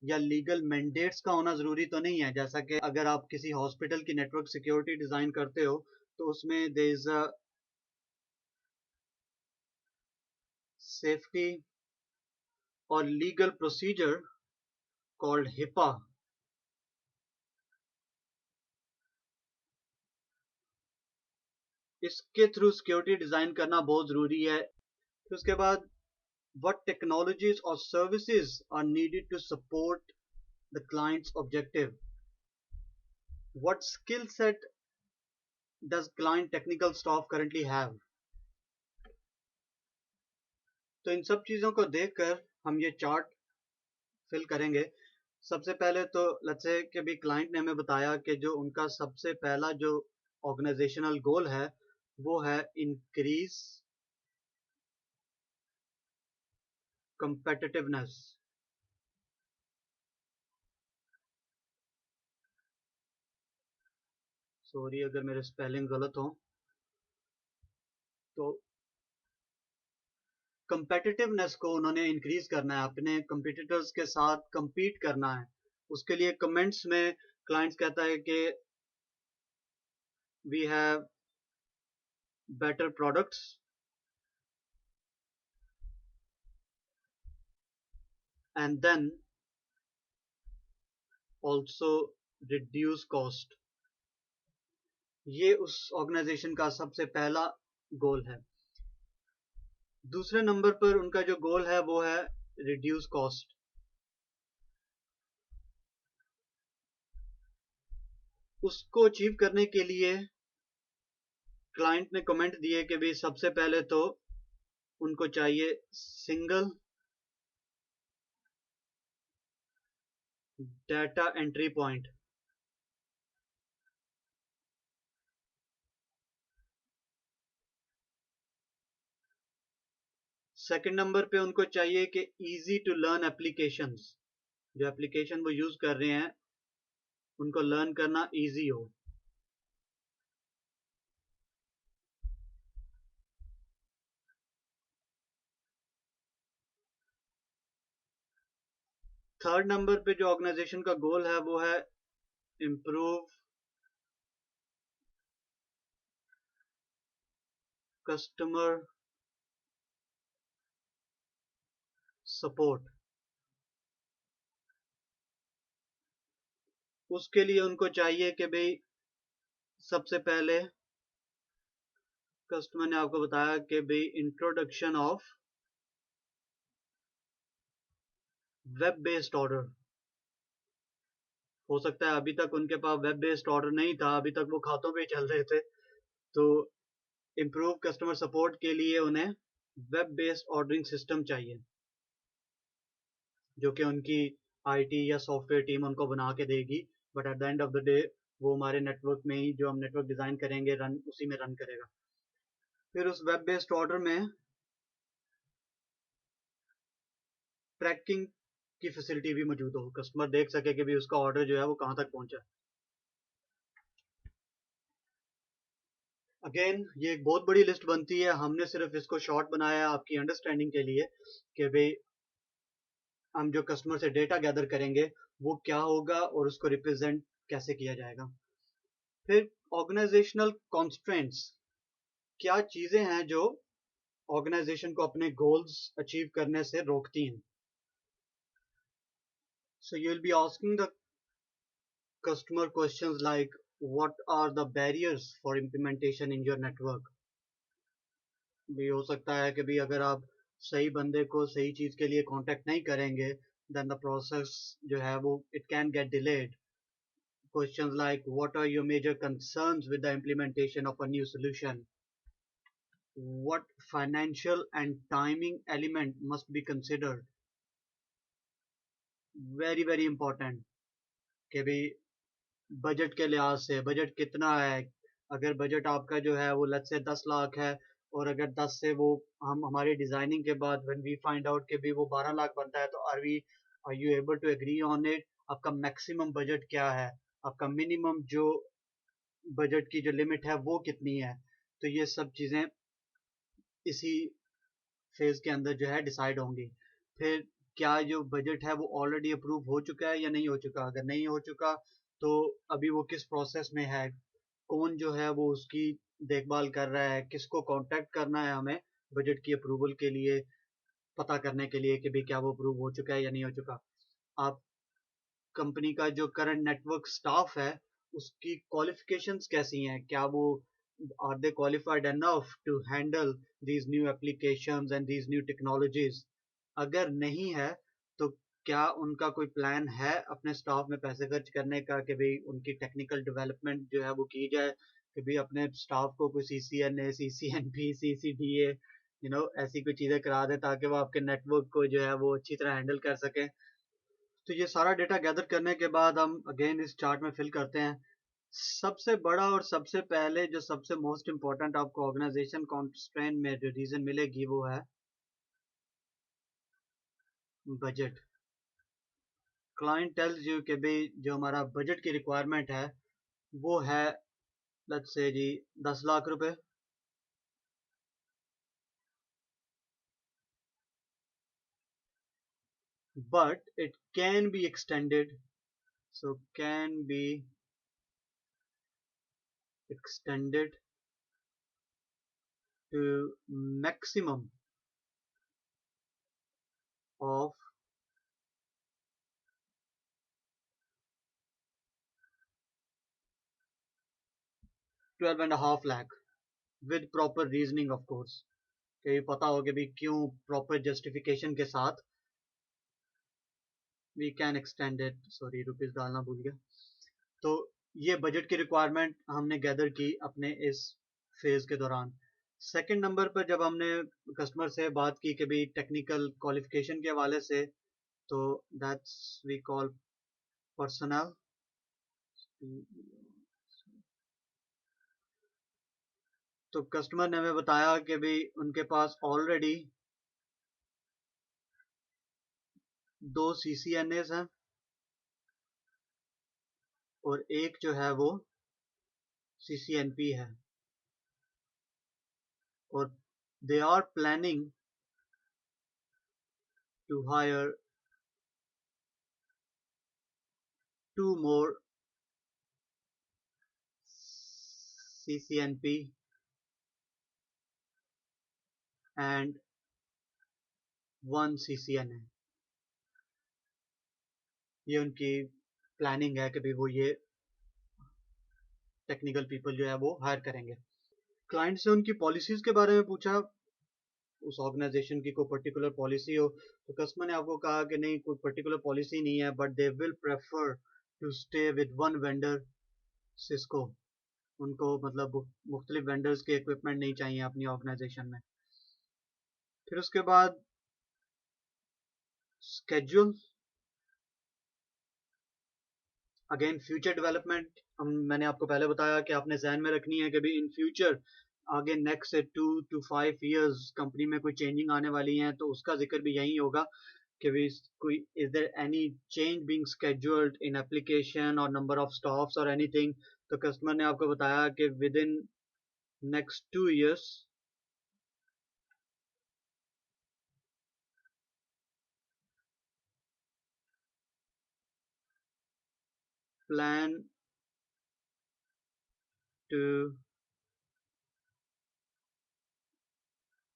या लीगल मैंडेट्स का होना ज़रूरी तो नहीं है। जैसा कि अगर आप किसी हॉस्पिटल की नेटवर्क सिक्योरिटी डिज़ाइन करते हो तो उसमें देयर इज अ सेफ्टी और लीगल प्रोसीजर कॉल्ड हिपा। इसके थ्रू सिक्योरिटी डिज़ाइन करना बहुत ज़रूरी है। फिर उसके बाद what technologies or services are needed to support the client's objective, what skill set does client technical staff currently have। तो इन सब चीज़ों को देखकर हम ये चार्ट फिल करेंगे। सबसे पहले तो लेट्स से कि भी क्लाइंट ने हमें बताया कि जो उनका सबसे पहला जो ऑर्गेनाइजेशनल गोल है वो है इंक्रीज कंपेटिटिवनेस। सॉरी अगर मेरे स्पेलिंग गलत हो। तो कंपेटिटिवनेस को उन्होंने इंक्रीज करना है, अपने कंपटीटर्स के साथ compete करना है। उसके लिए कमेंट्स में क्लाइंट्स कहता है कि we have better products and then also reduce cost. ये उस ऑर्गेनाइजेशन का सबसे पहला गोल है। दूसरे नंबर पर उनका जो गोल है वो है रिड्यूस कॉस्ट। उसको अचीव करने के लिए क्लाइंट ने कमेंट दिए कि भाई सबसे पहले तो उनको चाहिए single data entry point. Second number पे उनको चाहिए कि इजी टू लर्न एप्लीकेशंस, जो एप्लीकेशन वो यूज कर रहे हैं उनको लर्न करना इजी हो। थर्ड नंबर पे जो ऑर्गेनाइजेशन का गोल है वो है इम्प्रूव कस्टमर सपोर्ट, उसके लिए उनको चाहिए कि भाई सबसे पहले कस्टमर ने आपको बताया कि भाई introduction of web based order. हो सकता है अभी तक उनके पास वेब बेस्ड ऑर्डर नहीं था, अभी तक वो खातों पे ही चल रहे थे। तो इम्प्रूव कस्टमर सपोर्ट के लिए उन्हें वेब बेस्ड ऑर्डरिंग सिस्टम चाहिए, जो कि उनकी आईटी या सॉफ्टवेयर टीम उनको बना के देगी। But at the end of the day वो हमारे नेटवर्क में ही, जो हम नेटवर्क डिज़ाइन करेंगे, रन उसी में रन करेगा। फिर उस वेब बेस्ड ऑर्डर में ट्रैकिंग की फैसिलिटी भी मौजूद हो, कस्टमर देख सके कि भी उसका ऑर्डर जो है वो कहाँ तक पहुंचा। अगेन ये एक बहुत बड़ी लिस्ट बनती है, हमने सिर्फ इसको शॉर्ट बनाया है आपकी अंडरस्टैंडिंग के लिए कि भाई हम जो कस्टमर से डेटा गैदर करेंगे वो क्या होगा और उसको रिप्रेजेंट कैसे किया जाएगा। फिर ऑर्गेनाइजेशनल कॉन्स्ट्रेंट्स, क्या चीजें हैं जो ऑर्गेनाइजेशन को अपने गोल्स अचीव करने से रोकती हैं। So you will be asking the customer questions like what are the barriers for implementation in your network. भी हो सकता है कि भी अगर आप सही बंदे को सही चीज के लिए कांटेक्ट नहीं करेंगे, देन द प्रोसेस जो है वो it can get delayed. Questions like what are your major concerns with the implementation of a new solution? What financial and timing element must be considered? Very important कि भाई budget के लिहाज से budget कितना है। अगर बजट आपका जो है वो लेट्स से 10 लाख है, और अगर 10 से वो हम हमारी डिजाइनिंग के बाद व्हेन वी फाइंड आउट कि भी वो 12 लाख बनता है, तो are you able to agree on it. आपका मैक्सिमम बजट क्या है, आपका मिनिमम जो बजट की जो लिमिट है वो कितनी है। तो ये सब चीजें इसी फेज के अंदर जो है डिसाइड होंगी। फिर क्या जो बजट है वो ऑलरेडी अप्रूव हो चुका है या नहीं हो चुका, अगर नहीं हो चुका तो अभी वो किस प्रोसेस में है, कौन जो है वो उसकी देखभाल कर रहा है, किसको कांटेक्ट करना है हमें बजट की अप्रूवल के लिए, पता करने के लिए कि भाई क्या वो अप्रूव हो चुका है या नहीं हो चुका। आप कंपनी का जो करंट नेटवर्क स्टाफ है उसकी क्वालिफिकेशंस कैसी हैं, क्या वो are they qualified enough to handle these new applications and these new technologies. अगर नहीं है तो क्या उनका कोई प्लान है अपने स्टाफ में पैसे खर्च करने का कि भाई उनकी टेक्निकल डेवलपमेंट जो है वो की जाए, कि भाई अपने स्टाफ को कोई CCNA CCNP CCDA ऐसी कोई चीज़ें करा दें ताकि वो आपके नेटवर्क को जो है वो अच्छी तरह हैंडल कर सकें। तो ये सारा डेटा गैदर करने के बाद हम अगेन इस चार्ट में फिल करते हैं। सबसे बड़ा और सबसे पहले जो सबसे मोस्ट इम्पोर्टेंट आपको ऑर्गेनाइजेशन कॉन्स्ट्रेंट में जो रीजन मिलेगी वो है बजट। क्लाइंट टेल्स यू कि भाई जो हमारा बजट की रिक्वायरमेंट है वो है लेट्स से जी 10 लाख रुपए। But it can be extended, so can be extended to maximum of 12.5 lakh with proper reasoning of course, कि ये पता हो कि भी क्यों, प्रॉपर जस्टिफिकेशन के साथ we can extend it. Sorry rupees डालना भूल गया। तो ये बजट की रिक्वायरमेंट हमने गैदर की अपने इस फेज के दौरान। सेकंड नंबर पर जब हमने कस्टमर से बात की कि भाई टेक्निकल क्वालिफिकेशन के हवाले से, तो दैट्स वी कॉल पर्सनल। तो कस्टमर ने हमें बताया कि भाई उनके पास ऑलरेडी 2 CCNAs हैं और एक जो है वो CCNP है, और they are planning to hire 2 more CCNP and 1 CCN है। ये उनकी प्लानिंग है कि भी वो ये टेक्निकल पीपल जो है वो हायर करेंगे। क्लाइंट से उनकी पॉलिसीज के बारे में पूछा, उस ऑर्गेनाइजेशन की कोई पर्टिकुलर पॉलिसी हो, तो कस्टमर ने आपको कहा कि नहीं कोई पर्टिकुलर पॉलिसी नहीं है, but they will prefer to stay with one vendor, Cisco. उनको मतलब मुख्तलिफ वेंडर्स के इक्विपमेंट नहीं चाहिए अपनी ऑर्गेनाइजेशन में। फिर उसके बाद स्केड्यूल, अगेन फ्यूचर डेवलपमेंट। मैंने आपको पहले बताया कि आपने जहन में रखनी है कि भी इन फ्यूचर आगे नेक्स्ट से 2 to 5 years कंपनी में कोई चेंजिंग आने वाली है, तो उसका जिक्र भी यही होगा कि भी कोई is there any change being scheduled in application और नंबर ऑफ स्टॉप्स और एनीथिंग। तो कस्टमर ने आपको बताया कि within next 2 years plan to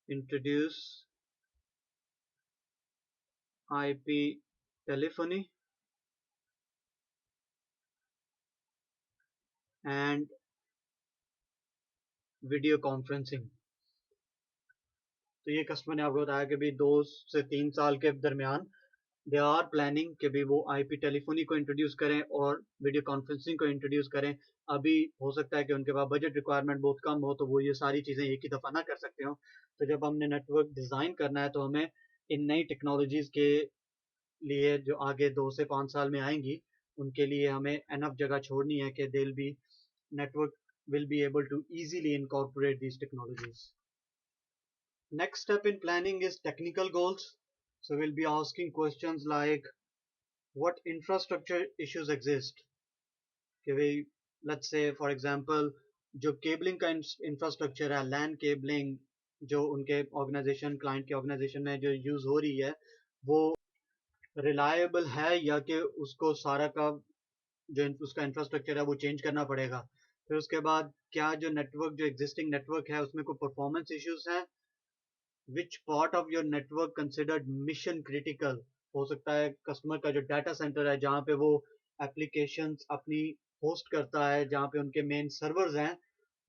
introduce IP telephony and video conferencing. तो ये कस्टमर ने आपको बताया कि भी 2 से 3 साल के दरमियान दे आर प्लानिंग कि भी वो आईपी टेलीफोनी को इंट्रोड्यूस करें और वीडियो कॉन्फ्रेंसिंग को इंट्रोड्यूस करें। अभी हो सकता है कि उनके पास बजट रिक्वायरमेंट बहुत कम हो, तो वो ये सारी चीज़ें एक ही दफ़ा ना कर सकते हो। तो जब हमने नेटवर्क डिज़ाइन करना है, तो हमें इन नई टेक्नोलॉजीज़ के लिए जो आगे 2 से 5 साल में आएंगी, उनके लिए हमें एनफ जगह छोड़नी है कि दिल B network will be able to easily incorporate these technologies. Next step in planning is technical goals. So we'll be asking questions like what infrastructure issues exist. कि let's say for example जो cabling का infrastructure है, LAN cabling जो उनके organization client के organization में जो use हो रही है, वो reliable है या कि उसको सारा का जो उसका इंफ्रास्ट्रक्चर है वो चेंज करना पड़ेगा। फिर उसके बाद क्या जो नेटवर्क जो एग्जिस्टिंग नेटवर्क है उसमें कोई परफॉर्मेंस इश्यूज हैं, which part of your network considered mission critical. हो सकता है कस्टमर का जो डाटा सेंटर है जहाँ पे वो एप्लीकेशंस अपनी होस्ट करता है, जहाँ पे उनके मेन सर्वर्स हैं,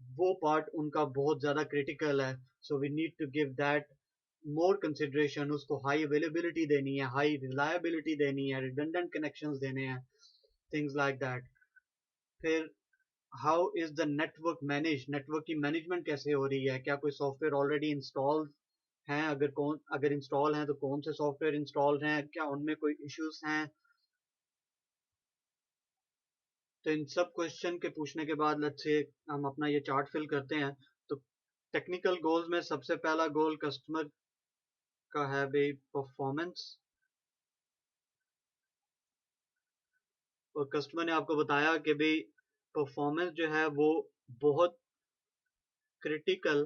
वो पार्ट उनका बहुत ज़्यादा क्रिटिकल है। So we need to give that more consideration, उसको हाई अवेलेबिलिटी देनी है, हाई रिलायबिलिटी देनी है, रिडंडेंट कनेक्शंस देने हैं, थिंग्स लाइक दैट। फिर how is the network manage, network की मैनेजमेंट कैसे हो रही है, क्या कोई सॉफ्टवेयर ऑलरेडी इंस्टॉल हैं, अगर इंस्टॉल हैं तो कौन से सॉफ्टवेयर इंस्टॉल हैं, क्या उनमें कोई इश्यूज हैं। तो इन सब क्वेश्चन के पूछने के बाद लेट्स से हम अपना ये चार्ट फिल करते हैं। तो टेक्निकल गोल्स में सबसे पहला गोल कस्टमर का है भाई परफॉर्मेंस, और कस्टमर ने आपको बताया कि भाई परफॉर्मेंस जो है वो बहुत क्रिटिकल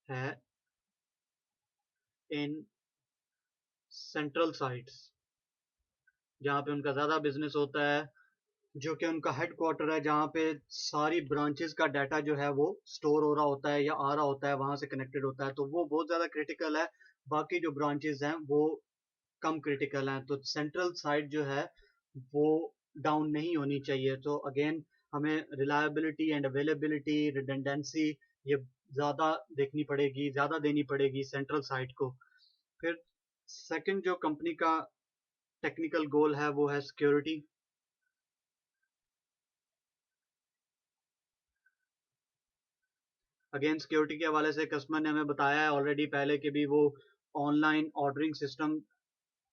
है इन सेंट्रल साइट्स, जहाँ पे उनका ज़्यादा बिजनेस होता है, जो कि उनका हेड क्वार्टर है, जहाँ पे सारी ब्रांचेस का डाटा जो है वो स्टोर हो रहा होता है या आ रहा होता है, वहाँ से कनेक्टेड होता है, तो वो बहुत ज़्यादा क्रिटिकल है। बाकी जो ब्रांचेस हैं वो कम क्रिटिकल हैं, तो सेंट्रल साइट जो है वो डाउन नहीं होनी चाहिए। तो अगेन हमें रिलायबिलिटी एंड अवेलेबिलिटी, रिडंडेंसी, ये ज़्यादा देखनी पड़ेगी, ज़्यादा देनी पड़ेगी सेंट्रल साइट को। फिर सेकंड जो कंपनी का टेक्निकल गोल है वो है सिक्योरिटी। अगेन सिक्योरिटी के हवाले से कस्टमर ने हमें बताया है ऑलरेडी पहले कि भी वो ऑनलाइन ऑर्डरिंग सिस्टम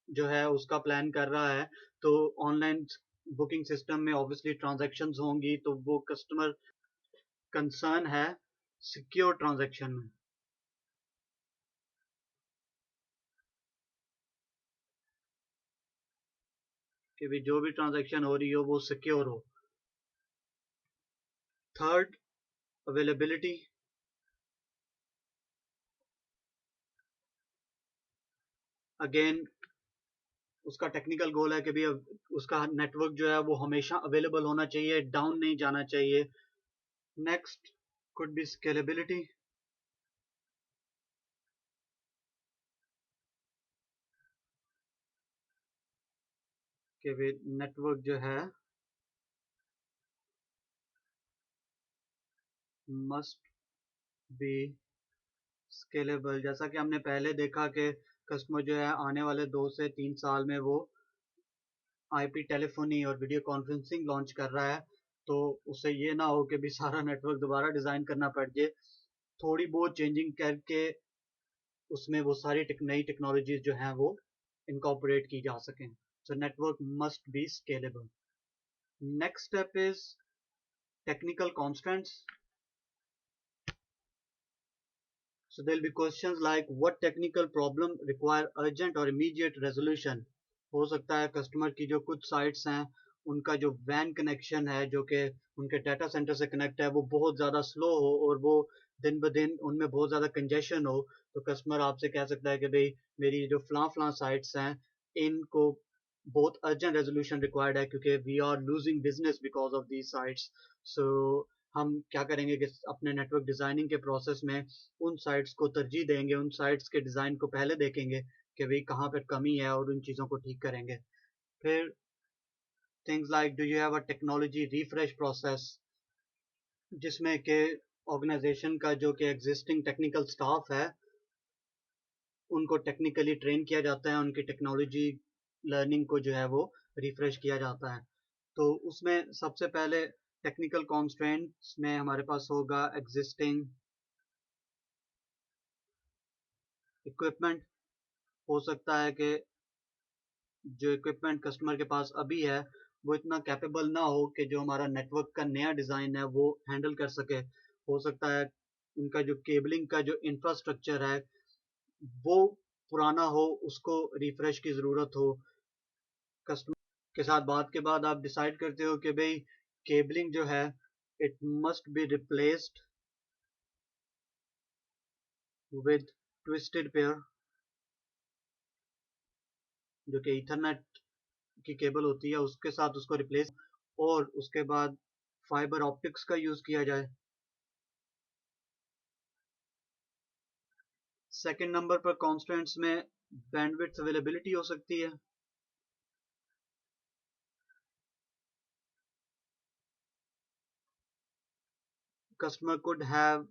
जो है उसका प्लान कर रहा है। तो ऑनलाइन बुकिंग सिस्टम में ऑब्वियसली ट्रांजैक्शंस होंगी, तो वो कस्टमर कंसर्न है सिक्योर ट्रांजैक्शन में, कि भी जो भी ट्रांजैक्शन हो रही हो वो सिक्योर हो। Third, availability. अगेन उसका टेक्निकल गोल है कि भी उसका नेटवर्क जो है वो हमेशा अवेलेबल होना चाहिए, डाउन नहीं जाना चाहिए। Next could be scalability. कि वे नेटवर्क जो है मस्ट बी स्केलेबल। जैसा कि हमने पहले देखा कि कस्टमर जो है आने वाले 2 से 3 साल में वो आईपी टेलीफोनी और वीडियो कॉन्फ्रेंसिंग लॉन्च कर रहा है, तो उससे ये ना हो कि भी सारा नेटवर्क दोबारा डिज़ाइन करना पड़ जाए। थोड़ी बहुत चेंजिंग करके उसमें वो सारी नई टेक्नोलॉजीज जो हैं वो इनकॉर्पोरेट की जा सकें। So network must be scalable. Next step is technical constants. So there'll be questions like what technical problem require urgent or immediate resolution। हो सकता है कस्टमर की जो कुछ साइट्स हैं उनका जो वैन कनेक्शन है जो कि उनके डाटा सेंटर से कनेक्ट है वो बहुत ज़्यादा स्लो हो और वो दिन ब दिन उनमें बहुत ज़्यादा कंजेशन हो, तो कस्टमर आपसे कह सकता है कि भाई मेरी जो फलां फलां साइट्स हैं इनको बहुत अर्जेंट रेजोल्यूशन रिक्वायर्ड है क्योंकि we are losing business because of the sites. So हम क्या करेंगे कि अपने नेटवर्क डिज़ाइनिंग के प्रोसेस में उन साइट्स को तरजीह देंगे, उन साइट्स के डिज़ाइन को पहले देखेंगे कि भाई कहाँ पर कमी है और उन चीज़ों को ठीक करेंगे। फिर things like do you have a technology refresh process, जिसमें कि ऑर्गेनाइजेशन का जो कि एग्जिस्टिंग टेक्निकल स्टाफ है उनको टेक्निकली ट्रेन किया जाता है, उनकी टेक्नोलॉजी लर्निंग को जो है वो रिफ्रेश किया जाता है। तो उसमें सबसे पहले टेक्निकल कॉन्स्ट्रेंट्स में हमारे पास होगा एग्जिस्टिंग इक्विपमेंट। हो सकता है कि जो इक्विपमेंट कस्टमर के पास अभी है वो इतना कैपेबल ना हो कि जो हमारा नेटवर्क का नया डिज़ाइन है वो हैंडल कर सके। हो सकता है उनका जो केबलिंग का जो इंफ्रास्ट्रक्चर है वो पुराना हो, उसको रिफ्रेश की ज़रूरत हो। कस्टमर के साथ बात के बाद आप डिसाइड करते हो कि भाई केबलिंग जो है it must be replaced with twisted pair, जो कि ईथरनेट की केबल होती है उसके साथ उसको रिप्लेस, और उसके बाद फाइबर ऑप्टिक्स का यूज़ किया जाए। सेकंड नंबर पर कॉन्स्टेंट्स में बैंडविड्थ अवेलेबिलिटी हो सकती है। Customer could have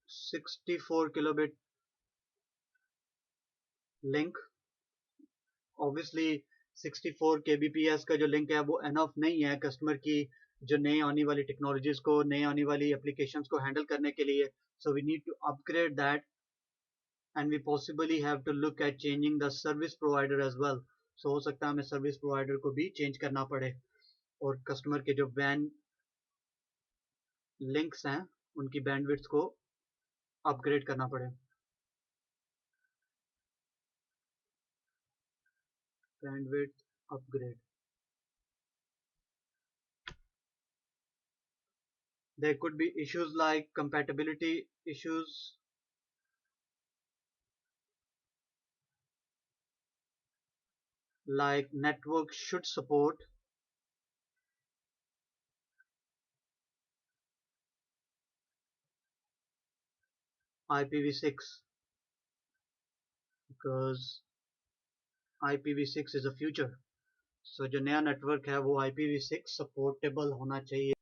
64 kilobit link. Obviously 64 kbps का जो लिंक है वो एनफ नहीं है कस्टमर की जो नई आने वाली टेक्नोलॉजीज को, नई आने वाली एप्लीकेशंस को हैंडल करने के लिए। So we need to upgrade that and we possibly have to look at changing the service provider as well. So हो सकता है हमें सर्विस प्रोवाइडर को भी चेंज करना पड़े और कस्टमर के जो वैन लिंक्स हैं उनकी बैंडविड्थ को अपग्रेड करना पड़े। Bandwidth upgrade. There could be issues like compatibility issues, like network should support IPv6 because IPv6 is a future। So जो नया नेटवर्क है वो IPv6 सपोर्टेबल होना चाहिए।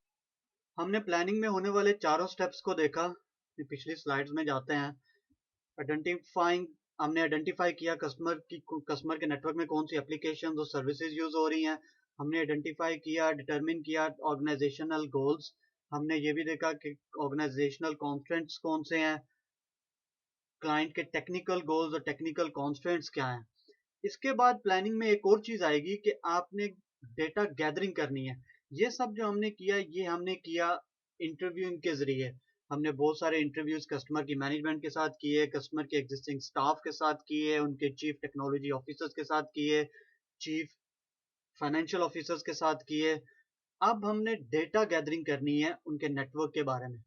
हमने प्लानिंग में होने वाले चारों स्टेप्स को देखा, पिछली स्लाइड्स में जाते हैं। आइडेंटिफाइंग, हमने आइडेंटिफाई किया कस्टमर के नेटवर्क में कौन सी एप्लीकेशन और सर्विसेज यूज हो रही हैं। हमने आइडेंटिफाई किया, डिटरमिन किया ऑर्गेनाइजेशनल गोल्स। हमने ये भी देखा कि ऑर्गेनाइजेशनल कॉन्स्टेंट्स कौन से हैं, क्लाइंट के टेक्निकल गोल्स और टेक्निकल कॉन्स्टेंट्स क्या हैं। इसके बाद प्लानिंग में एक और चीज आएगी कि आपने डेटा गैदरिंग करनी है। ये सब जो हमने किया ये हमने किया इंटरव्यूइंग के जरिए। हमने बहुत सारे इंटरव्यूज कस्टमर की मैनेजमेंट के साथ किए, कस्टमर के एग्जिस्टिंग स्टाफ के साथ किए, उनके चीफ टेक्नोलॉजी ऑफिसर्स के साथ किए, चीफ फाइनेंशियल ऑफिसर्स के साथ किए। अब हमने डेटा गैदरिंग करनी है उनके नेटवर्क के बारे में।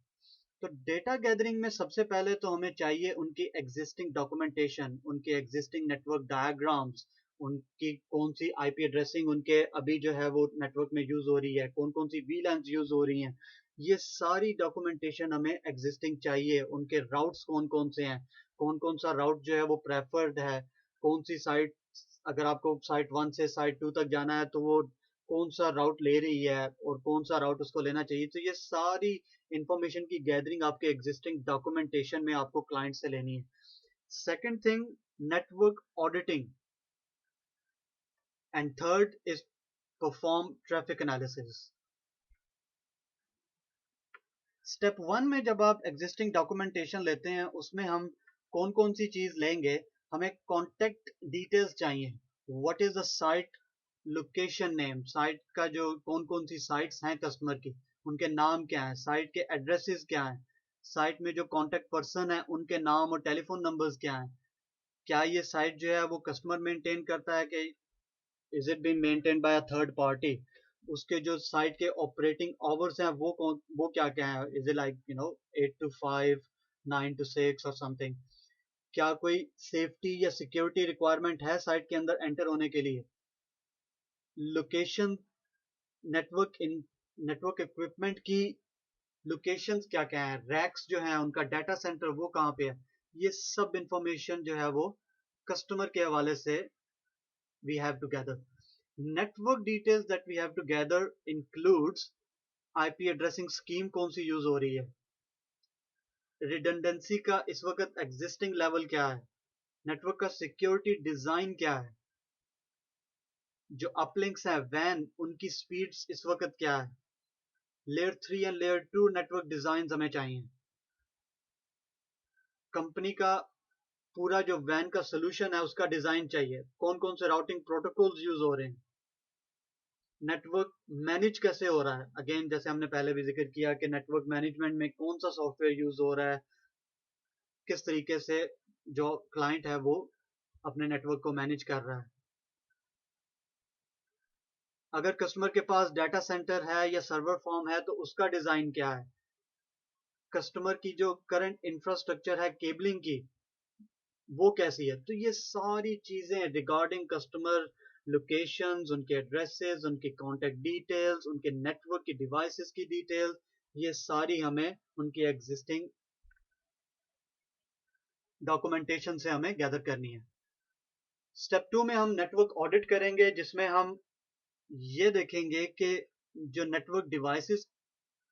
तो डेटा गैदरिंग में सबसे पहले तो हमें चाहिए उनकी एग्जिस्टिंग डॉक्यूमेंटेशन, उनके एग्जिस्टिंग नेटवर्क डायग्राम्स, उनकी कौन सी आईपी एड्रेसिंग उनके अभी जो है वो नेटवर्क में यूज हो रही है, कौन कौन सी वीलैंस यूज हो रही हैं। ये सारी डॉक्यूमेंटेशन हमें एग्जिस्टिंग चाहिए। उनके राउट्स कौन कौन से हैं, कौन कौन सा राउट जो है वो प्रेफर्ड है, कौन सी साइट अगर आपको साइट 1 से साइट 2 तक जाना है तो वो कौन सा राउट ले रही है और कौन सा राउट उसको लेना चाहिए। तो ये सारी इंफॉर्मेशन की गैदरिंग आपके एग्जिस्टिंग डॉक्यूमेंटेशन में आपको क्लाइंट से लेनी है। Second thing, network auditing, and third is perform traffic analysis. Step 1 में जब आप एग्जिस्टिंग डॉक्यूमेंटेशन लेते हैं उसमें हम कौन कौन सी चीज लेंगे, हमें कॉन्टेक्ट डिटेल्स चाहिए। What is the site location name, site का जो कौन कौन सी साइट्स हैं कस्टमर की, उनके नाम क्या है, साइट के एड्रेसेस क्या हैं, साइट में जो कॉन्टेक्ट पर्सन है उनके नाम और टेलीफोन नंबर्स क्या हैं, क्या ये साइट जो है वो कस्टमर मेंटेन करता है कि is it been maintain by a third party, उसके जो साइट के ऑपरेटिंग आवर्स हैं वो क्या क्या है, is it like 8 to 5, 9 to 6 और समथिंग, क्या कोई सेफ्टी या सिक्योरिटी रिक्वायरमेंट है साइट के अंदर एंटर होने के लिए, लोकेशन, नेटवर्क इक्विपमेंट की लोकेशंस क्या क्या है, रैक्स जो है उनका डाटा सेंटर वो कहाँ पे है, ये सब इंफॉर्मेशन जो है वो कस्टमर के हवाले से we have to gather. Network details that we have to gather includes IP addressing scheme कौन सी यूज हो रही है, रिडंडेंसी का इस वक्त एग्जिस्टिंग लेवल क्या है, नेटवर्क का सिक्योरिटी डिजाइन क्या है, जो अपलिंक्स हैं वैन उनकी स्पीड्स इस वक्त क्या है, layer 3 and layer 2 network design हमें चाहिए, कंपनी का पूरा जो वैन का सोल्यूशन है उसका डिजाइन चाहिए, कौन कौन से राउटिंग प्रोटोकॉल्स यूज हो रहे हैं, नेटवर्क मैनेज कैसे हो रहा है, अगेन जैसे हमने पहले भी जिक्र किया कि नेटवर्क मैनेजमेंट में कौन सा सॉफ्टवेयर यूज हो रहा है, किस तरीके से जो क्लाइंट है वो अपने नेटवर्क को मैनेज कर रहा है, अगर कस्टमर के पास डाटा सेंटर है या सर्वर फॉर्म है तो उसका डिजाइन क्या है, कस्टमर की जो करंट इंफ्रास्ट्रक्चर है केबलिंग की वो कैसी है। तो ये सारी चीजें रिगार्डिंग कस्टमर लोकेशंस, उनके एड्रेसेस, उनके कॉन्टेक्ट डिटेल्स, उनके नेटवर्क की डिवाइसेस की डिटेल्स, ये सारी हमें उनकी एग्जिस्टिंग डॉक्यूमेंटेशन से हमें गैदर करनी है। स्टेप 2 में हम नेटवर्क ऑडिट करेंगे जिसमें हम ये देखेंगे कि जो नेटवर्क डिवाइसेस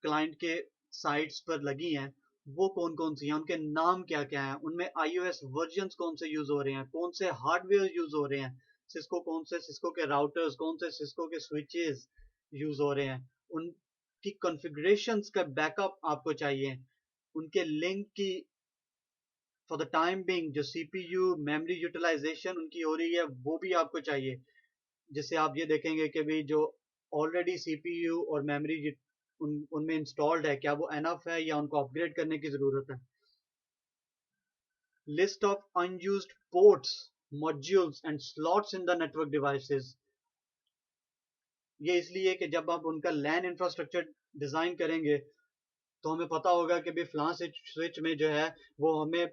क्लाइंट के साइट्स पर लगी हैं वो कौन कौन सी हैं, उनके नाम क्या क्या हैं, उनमें iOS वर्जन्स कौन से यूज हो रहे हैं, कौन से हार्डवेयर यूज हो रहे हैं, सिस्को कौन से सिस्को के राउटर्स, कौन से सिस्को के स्विचेस यूज हो रहे हैं, उनकी कॉन्फ़िगरेशंस का बैकअप आपको चाहिए, उनके लिंक की फॉर द टाइम बिंग जो सीपीयू मेमोरी यूटिलाइजेशन उनकी हो रही है वो भी आपको चाहिए, जिससे आप ये देखेंगे कि भी जो ऑलरेडी सीपीयू और मेमोरी उनमें इंस्टॉल्ड है क्या वो एनफ है या उनको अपग्रेड करने की जरूरत है, list of unused ports, modules and slots in the network devices, ये इसलिए कि जब आप उनका लैन इंफ्रास्ट्रक्चर डिजाइन करेंगे तो हमें पता होगा कि भी फलां स्विच में जो है वो हमें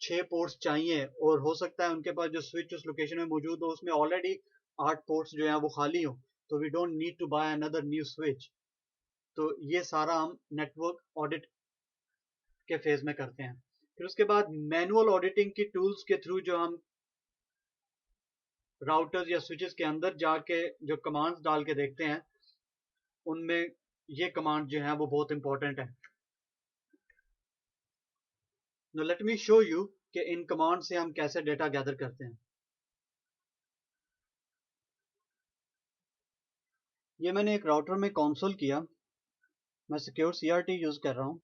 6 पोर्ट्स चाहिए और हो सकता है उनके पास जो स्विच उस लोकेशन में मौजूद हो उसमें ऑलरेडी 8 पोर्ट्स जो है वो खाली हो, तो we don't need to buy another new switch. तो ये सारा हम नेटवर्क ऑडिट के फेज में करते हैं। फिर उसके बाद मैनुअल ऑडिटिंग की टूल्स के थ्रू जो हम राउटर्स या स्विचेस के अंदर जाके जो कमांड्स डाल के देखते हैं उनमें ये कमांड जो है वो बहुत इंपॉर्टेंट है। Now let me show you कि इन कमांड से हम कैसे डेटा गैदर करते हैं। ये मैंने एक राउटर में कंसोल किया, मैं सिक्योर सीआरटी यूज कर रहा हूँ।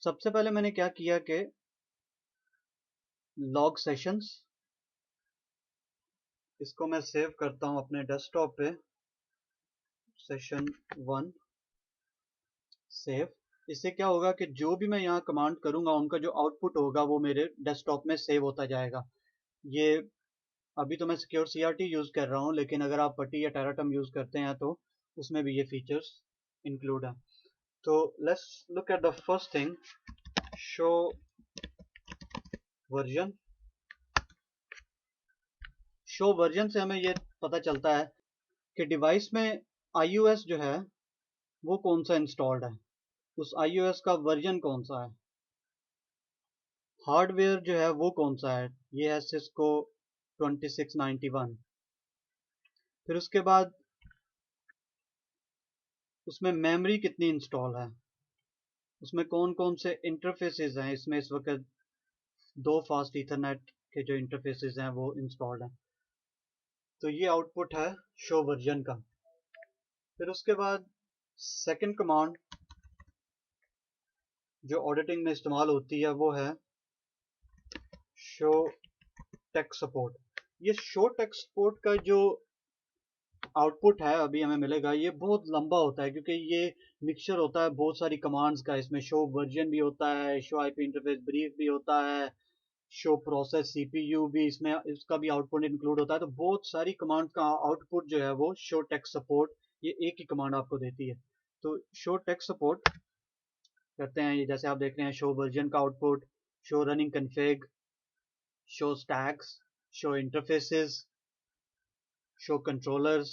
सबसे पहले मैंने क्या किया कि लॉग सेशंस, इसको मैं सेव करता हूँ अपने डेस्कटॉप पे, सेशन 1 सेव। इससे क्या होगा कि जो भी मैं यहाँ कमांड करूंगा उनका जो आउटपुट होगा वो मेरे डेस्कटॉप में सेव होता जाएगा। ये अभी तो मैं सिक्योर सीआरटी यूज कर रहा हूँ, लेकिन अगर आप पटी या टेराटम यूज करते हैं तो उसमें भी ये फीचर्स इंक्लूड है। तो let's look at the first thing, show version. Show version से हमें ये पता चलता है कि डिवाइस में iOS जो है वो कौन सा इंस्टॉल्ड है, उस iOS का वर्जन कौन सा है, हार्डवेयर जो है वो कौन सा है, ये है सिस्को 2691, फिर उसके बाद उसमें मेमोरी कितनी इंस्टॉल है, उसमें कौन कौन से इंटरफेसेस हैं। इसमें इस वक्त दो फास्ट ईथरनेट के जो इंटरफेसेस हैं वो इंस्टॉल्ड हैं। तो ये आउटपुट है शो वर्जन का। फिर उसके बाद सेकंड कमांड जो ऑडिटिंग में इस्तेमाल होती है वो है शो टेक सपोर्ट। ये शो टेक सपोर्ट का जो आउटपुट है अभी हमें मिलेगा ये बहुत लंबा होता है, क्योंकि ये मिक्सचर होता है बहुत सारी कमांड्स का। इसमें शो वर्जन भी होता है, शो आईपी इंटरफेस ब्रीफ भी होता है, शो प्रोसेस सीपीयू भी इसमें इसका भी आउटपुट इंक्लूड होता है। तो बहुत सारी कमांड का आउटपुट जो है वो शो टेक सपोर्ट ये एक ही कमांड आपको देती है। तो शो टेक सपोर्ट करते हैं, ये जैसे आप देख रहे हैं शो वर्जन का output, show running config, show stacks, show interfaces, show controllers,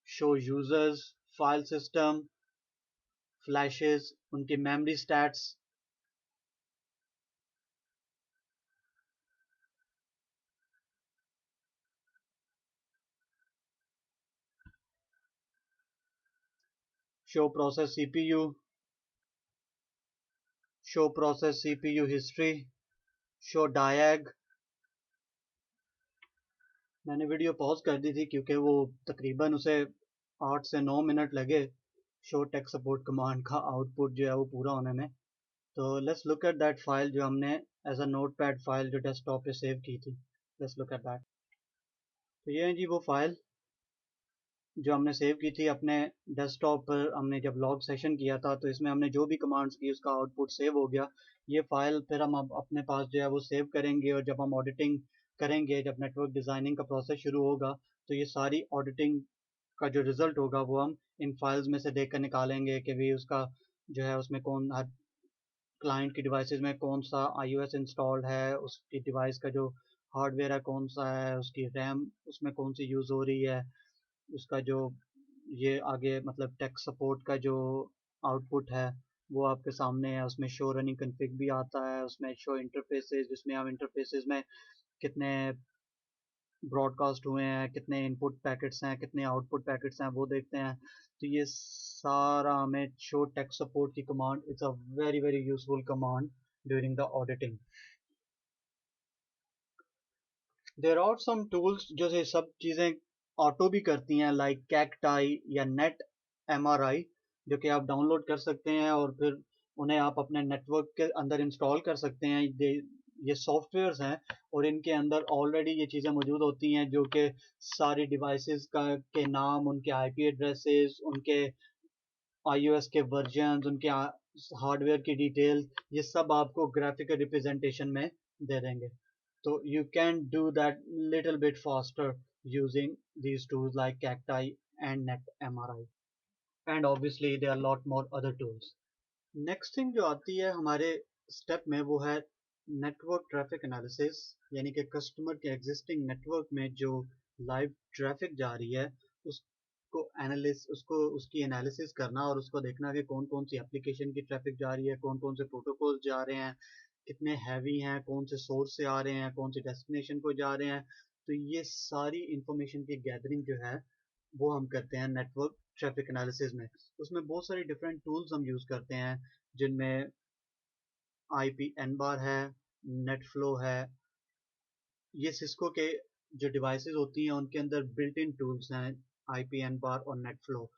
show users, file system, flashes, उनकी memory stats, show process CPU, show process CPU history, show diag. मैंने वीडियो पॉज कर दी थी क्योंकि वो तकरीबन उसे 8 से 9 मिनट लगे शो टेक सपोर्ट कमांड का आउटपुट जो है वो पूरा होने में। तो let's look at that file जो हमने एज अ नोटपैड फाइल जो डेस्कटॉप पे सेव की थी। Let's look at that. तो ये है जी वो फाइल जो हमने सेव की थी अपने डेस्कटॉप पर। हमने जब लॉग सेशन किया था तो इसमें हमने जो भी कमांड्स की उसका आउटपुट सेव हो गया। ये फाइल फिर हम अब अपने पास जो है वो सेव करेंगे, और जब हम ऑडिटिंग करेंगे, जब नेटवर्क डिज़ाइनिंग का प्रोसेस शुरू होगा, तो ये सारी ऑडिटिंग का जो रिजल्ट होगा वो हम इन फाइल्स में से देख कर निकालेंगे कि भी उसका जो है उसमें कौन हर क्लाइंट की डिवाइसेस में कौन सा iOS इंस्टॉल्ड है, उसकी डिवाइस का जो हार्डवेयर है कौन सा है, उसकी रैम उसमें कौन सी यूज़ हो रही है, उसका जो ये आगे मतलब टेक सपोर्ट का जो आउटपुट है वो आपके सामने है। उसमें शो रनिंग कन्फिग भी आता है, उसमें शो इंटरफेसेस जिसमें हम इंटरफेसेस में कितने ब्रॉडकास्ट हुए हैं, कितने इनपुट पैकेट्स हैं, कितने आउटपुट पैकेट्स हैं वो देखते हैं। तो ये सारा हमें शो टेक सपोर्ट की command it's a very very useful command during the auditing. There are some tools जो ये सब चीज़ें ऑटो भी करती हैं, लाइक कैकटाई या नेट एमआरआई, जो कि आप डाउनलोड कर सकते हैं और फिर उन्हें आप अपने नेटवर्क के अंदर इंस्टॉल कर सकते हैं। ये सॉफ्टवेयर्स हैं और इनके अंदर ऑलरेडी ये चीज़ें मौजूद होती हैं जो कि सारी डिवाइसेस का के नाम, उनके आईपी एड्रेसेस, उनके iOS के वर्जन्स, उनके हार्डवेयर की डिटेल्स, ये सब आपको ग्राफिकल रिप्रेजेंटेशन में दे देंगे। So you can do that little bit faster using these tools like Cacti and NetMRI. And obviously there are a lot more other tools. Next thing जो आती है हमारे स्टेप में वो है नेटवर्क ट्रैफिक एनालिसिस, यानी कि कस्टमर के एग्जिस्टिंग नेटवर्क में जो लाइव ट्रैफिक जा रही है उसको उसकी एनालिसिस करना और उसको देखना कि कौन कौन सी एप्लीकेशन की ट्रैफिक जा रही है, कौन कौन से प्रोटोकॉल जा रहे हैं, कितने हैवी हैं, कौन से सोर्स से आ रहे हैं, कौन सी डेस्टिनेशन को जा रहे हैं। तो ये सारी इंफॉर्मेशन की गैदरिंग जो है वो हम करते हैं नेटवर्क ट्रैफिक एनालिसिस में। उसमें बहुत सारी डिफरेंट टूल्स हम यूज़ करते हैं जिनमें आईपी एन बार है, नेट फ्लो है। ये सिस्को के जो डिवाइसेस होती हैं उनके अंदर बिल्ट इन टूल्स हैं आईपी एन बार और नेट फ्लो।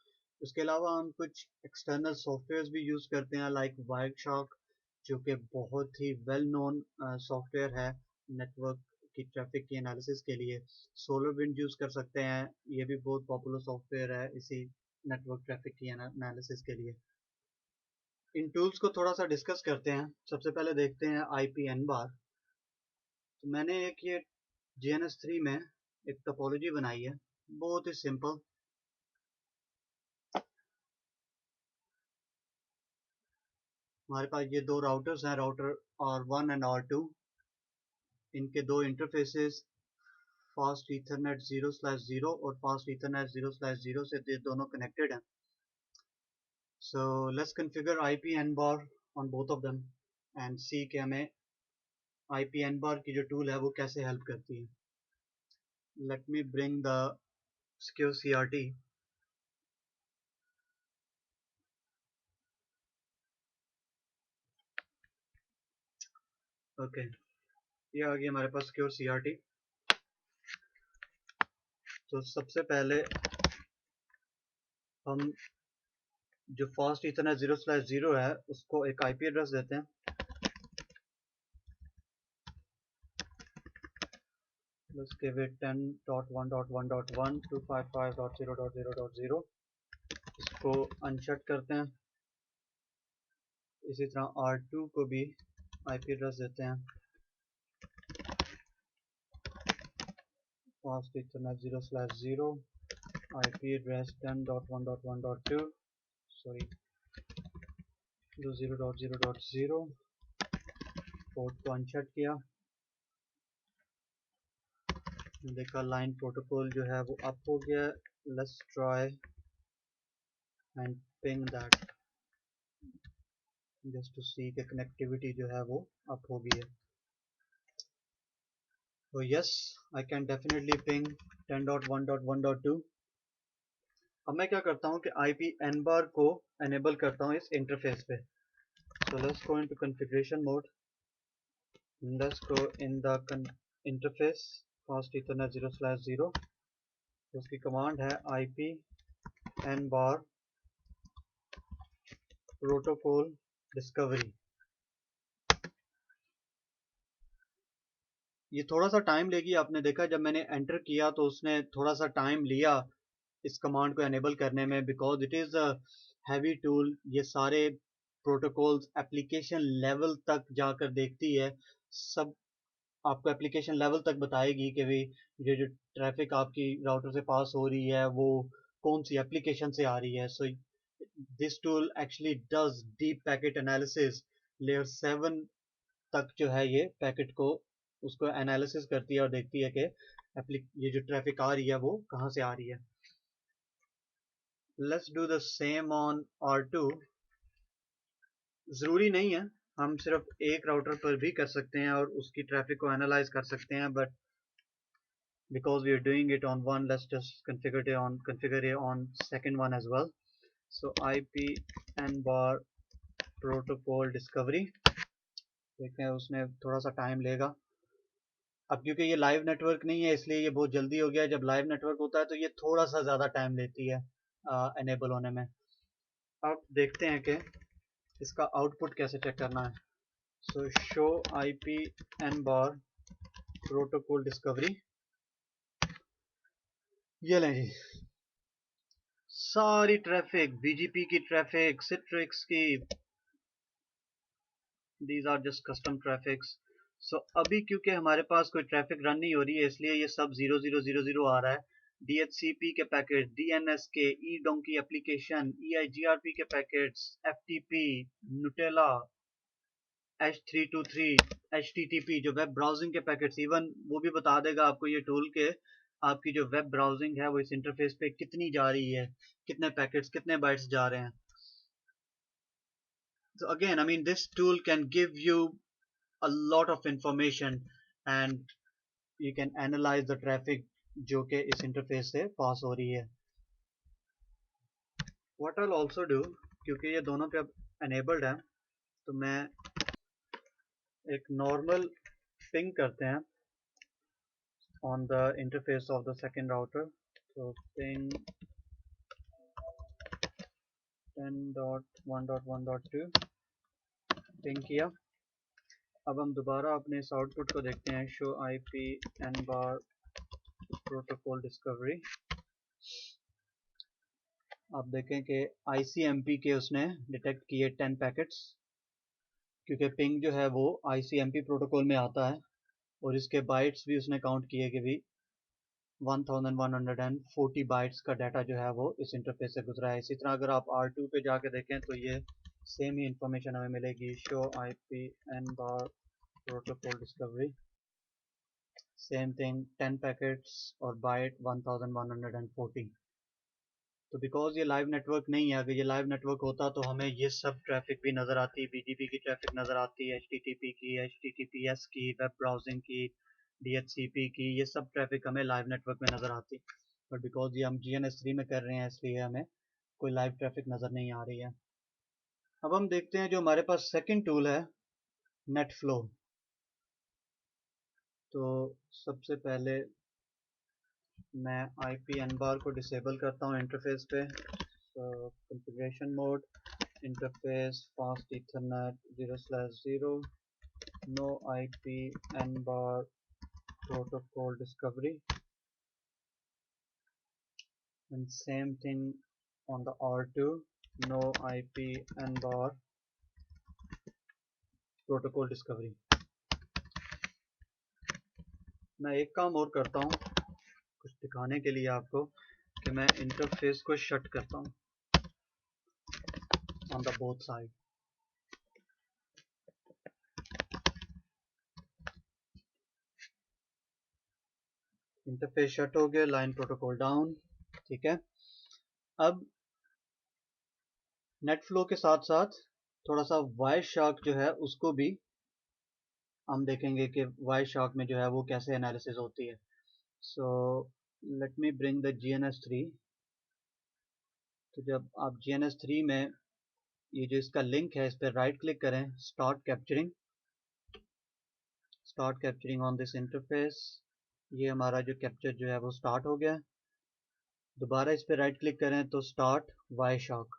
उसके अलावा हम कुछ एक्सटर्नल सॉफ्टवेयर भी यूज़ करते हैं लाइक वायरशार्क, जो कि बहुत ही वेल नोन सॉफ्टवेयर है नेटवर्क की ट्रैफिक की एनालिसिस के लिए। सोलर विंड यूज़ कर सकते हैं, ये भी बहुत पॉपुलर सॉफ्टवेयर है इसी नेटवर्क ट्रैफिक की एनालिसिस के लिए। इन टूल्स को थोड़ा सा डिस्कस करते हैं। सबसे पहले देखते हैं आईपी एन बार। तो मैंने एक ये GNS3 में एक टोपोलॉजी बनाई है, बहुत ही सिंपल। हमारे पास ये दो राउटर्स हैं, राउटर R1 एंड R2। इनके दो इंटरफेसेस फास्ट ईथरनेट 0/0 और फास्ट ईथरनेट 0/0 से ये दोनों कनेक्टेड हैं। So let's configure IP N bar on both of them and see कि हमें IPN बार की जो टूल है वो कैसे हेल्प करती है. Let me bring the secure CRT. Okay, ये आ गई हमारे पास सिक्योर CRT. तो सबसे पहले हम जो फास्ट इथरनेट 0/0 है उसको एक IP एड्रेस देते हैं. Let's give it 10.1.1.1 255.0.0.0. इसको अनशट करते हैं. इसी तरह R2 को भी IP एड्रेस देते हैं. Fast Ethernet 0/0 IP address 10.1.1.2 sorry 0.0.0. Port को अनशट किया. देखा लाइन प्रोटोकॉल जो है वो अप हो गया. Let's try and ping that just to see कि कनेक्टिविटी जो है वो अप हो गई है. तो yes, I can definitely ping 10.1.1.2. अब मैं क्या करता हूँ कि IPN बार को एनेबल करता हूँ इस इंटरफेस पे. So let's go into configuration mode. Let's go in the interface fast Ethernet 0/0. उसकी कमांड है IPN बार प्रोटोकॉल डिस्कवरी. ये थोड़ा सा टाइम लेगी. आपने देखा जब मैंने एंटर किया तो उसने थोड़ा सा टाइम लिया इस कमांड को एनेबल करने में, because it is a heavy tool. ये सारे प्रोटोकॉल्स एप्लीकेशन लेवल तक जाकर देखती है. सब आपको एप्लीकेशन लेवल तक बताएगी कि भाई ये जो ट्रैफिक आपकी राउटर से पास हो रही है वो कौन सी एप्लीकेशन से आ रही है. So this tool actually does deep packet analysis. Layer 7 तक जो है ये पैकेट को उसको एनालिसिस करती है और देखती है कि ये जो ट्रैफिक आ रही है वो कहाँ से आ रही है. Let's do the same on R2. ज़रूरी नहीं है, हम सिर्फ एक राउटर पर भी कर सकते हैं और उसकी ट्रैफिक को एनालाइज कर सकते हैं. But because we are doing it on one, let's just configure it on second one as well. So IPN bar protocol discovery. देखते हैं उसने थोड़ा सा टाइम लेगा. अब क्योंकि ये लाइव नेटवर्क नहीं है इसलिए ये बहुत जल्दी हो गया. जब लाइव नेटवर्क होता है तो ये थोड़ा सा ज़्यादा टाइम लेती है एनेबल होने में. अब देखते हैं कि इसका आउटपुट कैसे चेक करना है. सो show IPN bar protocol discovery. ये लें जी, सारी ट्रैफिक, BGP की ट्रैफिक, सिट्रिक्स की, these are just custom traffics. So अभी क्योंकि हमारे पास कोई ट्रैफिक रन नहीं हो रही है इसलिए ये सब 0000 आ रहा है. DHCP के पैकेट, DNS के, eDonkey एप्लीकेशन, EIGRP के packets, FTP, Nutella, H323, HTTP जो वेब ब्राउजिंग के पैकेट्स. इवन वो भी बता देगा आपको ये टूल के आपकी जो वेब ब्राउजिंग है वो इस इंटरफेस पे कितनी जा रही है, कितने पैकेट्स, कितने बाइट्स जा रहे हैं. So again, I mean, this tool can give you a lot of information and you can analyze the traffic जो कि इस इंटरफेस से पास हो रही है. What I'll also do, क्योंकि ये दोनों पे अब enabled है तो मैं एक नॉर्मल पिंग करते हैं on the interface of the second router. So ping 10.1.1.2 ping किया. अब हम दोबारा अपने इस आउटपुट को देखते हैं. Show IPN bar protocol discovery. आप देखें कि ICMP के उसने डिटेक्ट किए 10 पैकेट्स, क्योंकि पिंग जो है वो ICMP प्रोटोकॉल में आता है. और इसके बाइट्स भी उसने काउंट किए कि भी 1140 बाइट्स का डाटा जो है वो इस इंटरफेस से गुजरा है. इसी तरह अगर आप R2 पे जाके देखें तो ये सेम ही इंफॉर्मेशन हमें मिलेगी. Show IPN bar protocol discovery, same thing, 10 packets और बाइट 1140. तो बिकॉज ये लाइव नेटवर्क नहीं है, अगर ये लाइव नेटवर्क होता तो हमें ये सब ट्रैफिक भी नज़र आती, बीजीपी की ट्रैफिक नज़र आती, एचटीटीपी की, एचटीटीपीएस की, वेब ब्राउजिंग की, डीएचसीपी की, ये सब ट्रैफिक हमें लाइव नेटवर्क में नज़र आती। बट बिकॉज ये हम GNS3 में कर रहे हैं इसलिए हमें कोई लाइव ट्रैफिक नज़र नहीं आ रही है। अब हम देखते हैं जो हमारे पास सेकंड टूल है, नेटफ्लो। तो सबसे पहले मैं IP nbar को डिसेबल करता हूँ इंटरफेस पे। तो configuration mode, interface fast ethernet 0/0, no IP nbar protocol discovery, and same thing on the R2, no IP nbar protocol discovery। मैं एक काम और करता हूँ कुछ दिखाने के लिए आपको, कि मैं इंटरफेस को शट करता हूँ on the both side. Interface shut हो गया, लाइन प्रोटोकॉल डाउन, ठीक है। अब नेटफ्लो के साथ साथ थोड़ा सा वायरशार्क जो है उसको भी हम देखेंगे कि वायरशार्क में जो है वो कैसे एनालिसिस होती है। So let me bring the GNS3। तो जब आप GNS3 में ये जो इसका लिंक है इस पर राइट क्लिक करें, start capturing on this interface, ये हमारा जो कैप्चर जो है वो स्टार्ट हो गया। दोबारा इस पर राइट क्लिक करें तो स्टार्ट वायरशार्क।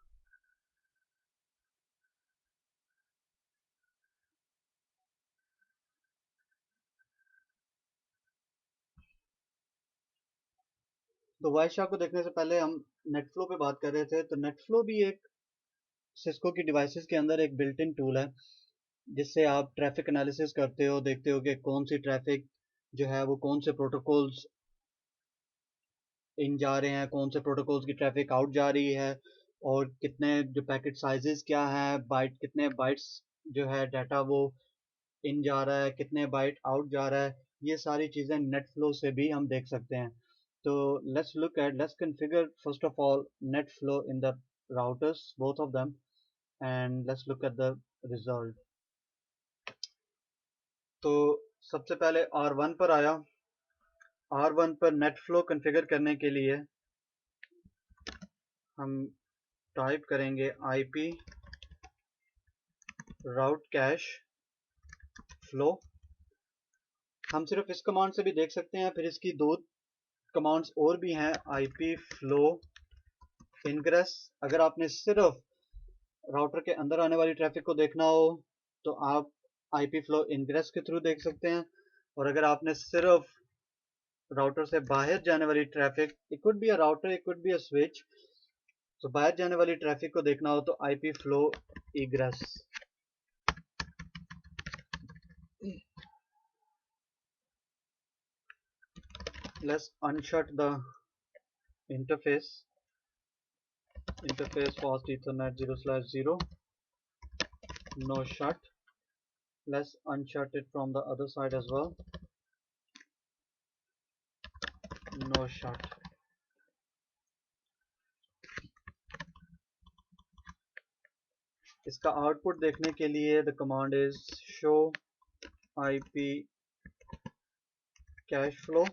तो वायरशार्क को देखने से पहले हम नेटफ्लो पे बात कर रहे थे। तो नेटफ्लो भी एक सिस्को की डिवाइसेस के अंदर एक बिल्ट इन टूल है जिससे आप ट्रैफिक एनालिसिस करते हो, देखते हो कि कौन सी ट्रैफिक जो है वो कौन से प्रोटोकॉल्स इन जा रहे हैं, कौन से प्रोटोकॉल्स की ट्रैफिक आउट जा रही है, और कितने जो पैकेट साइजेस क्या है, बाइट कितने बाइट्स जो है डाटा वो इन जा रहा है, कितने बाइट आउट जा रहा है। ये सारी चीज़ें नेट फ्लो से भी हम देख सकते हैं। तो let's configure first of all net flow in the routers, both of them, and let's look at the result। तो सबसे पहले R1 पर आया। R1 पर नेट फ्लो कॉन्फ़िगर करने के लिए हम टाइप करेंगे IP राउट कैश फ्लो। हम सिर्फ इस कमांड से भी देख सकते हैं, फिर इसकी दो कमांड्स और भी हैं, IP फ्लो इनग्रेस। अगर आपने सिर्फ राउटर के अंदर आने वाली ट्रैफिक को देखना हो तो आप IP फ्लो इनग्रेस के थ्रू देख सकते हैं, और अगर आपने सिर्फ राउटर से बाहर जाने वाली traffic, it could be a router, it could be a switch, तो बाहर जाने वाली ट्रैफिक को देखना हो तो IP flow egress. let's unshut the interface fast ethernet 0/0, no shut। let's unshut it from the other side as well, no shut। इसका output देखने के लिए the command is show IP cash flow.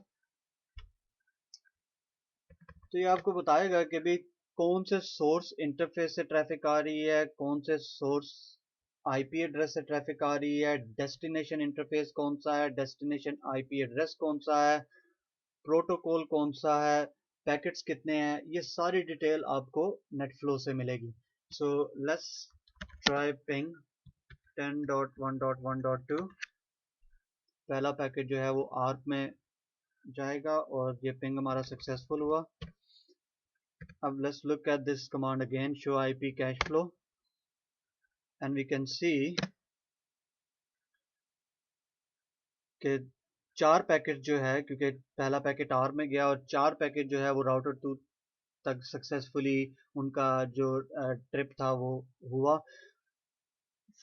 तो ये आपको बताएगा कि भी कौन से सोर्स इंटरफेस से ट्रैफिक आ रही है, कौन से सोर्स IP एड्रेस से ट्रैफिक आ रही है, डेस्टिनेशन इंटरफेस कौन सा है, डेस्टिनेशन IP एड्रेस कौन सा है, प्रोटोकॉल कौन सा है, पैकेट्स कितने हैं, ये सारी डिटेल आपको नेटफ्लो से मिलेगी। So let's try ping 10.1.1.2। पहला पैकेट जो है वो आर्क में जाएगा और ये पिंग हमारा सक्सेसफुल हुआ। अब let's look at this command again, show IP cache flow, and we can see कि 4 पैकेट जो है, क्योंकि पहला पैकेट आर में गया और 4 पैकेट जो है वो राउटर 2 तक सक्सेसफुली उनका जो ट्रिप था वो हुआ।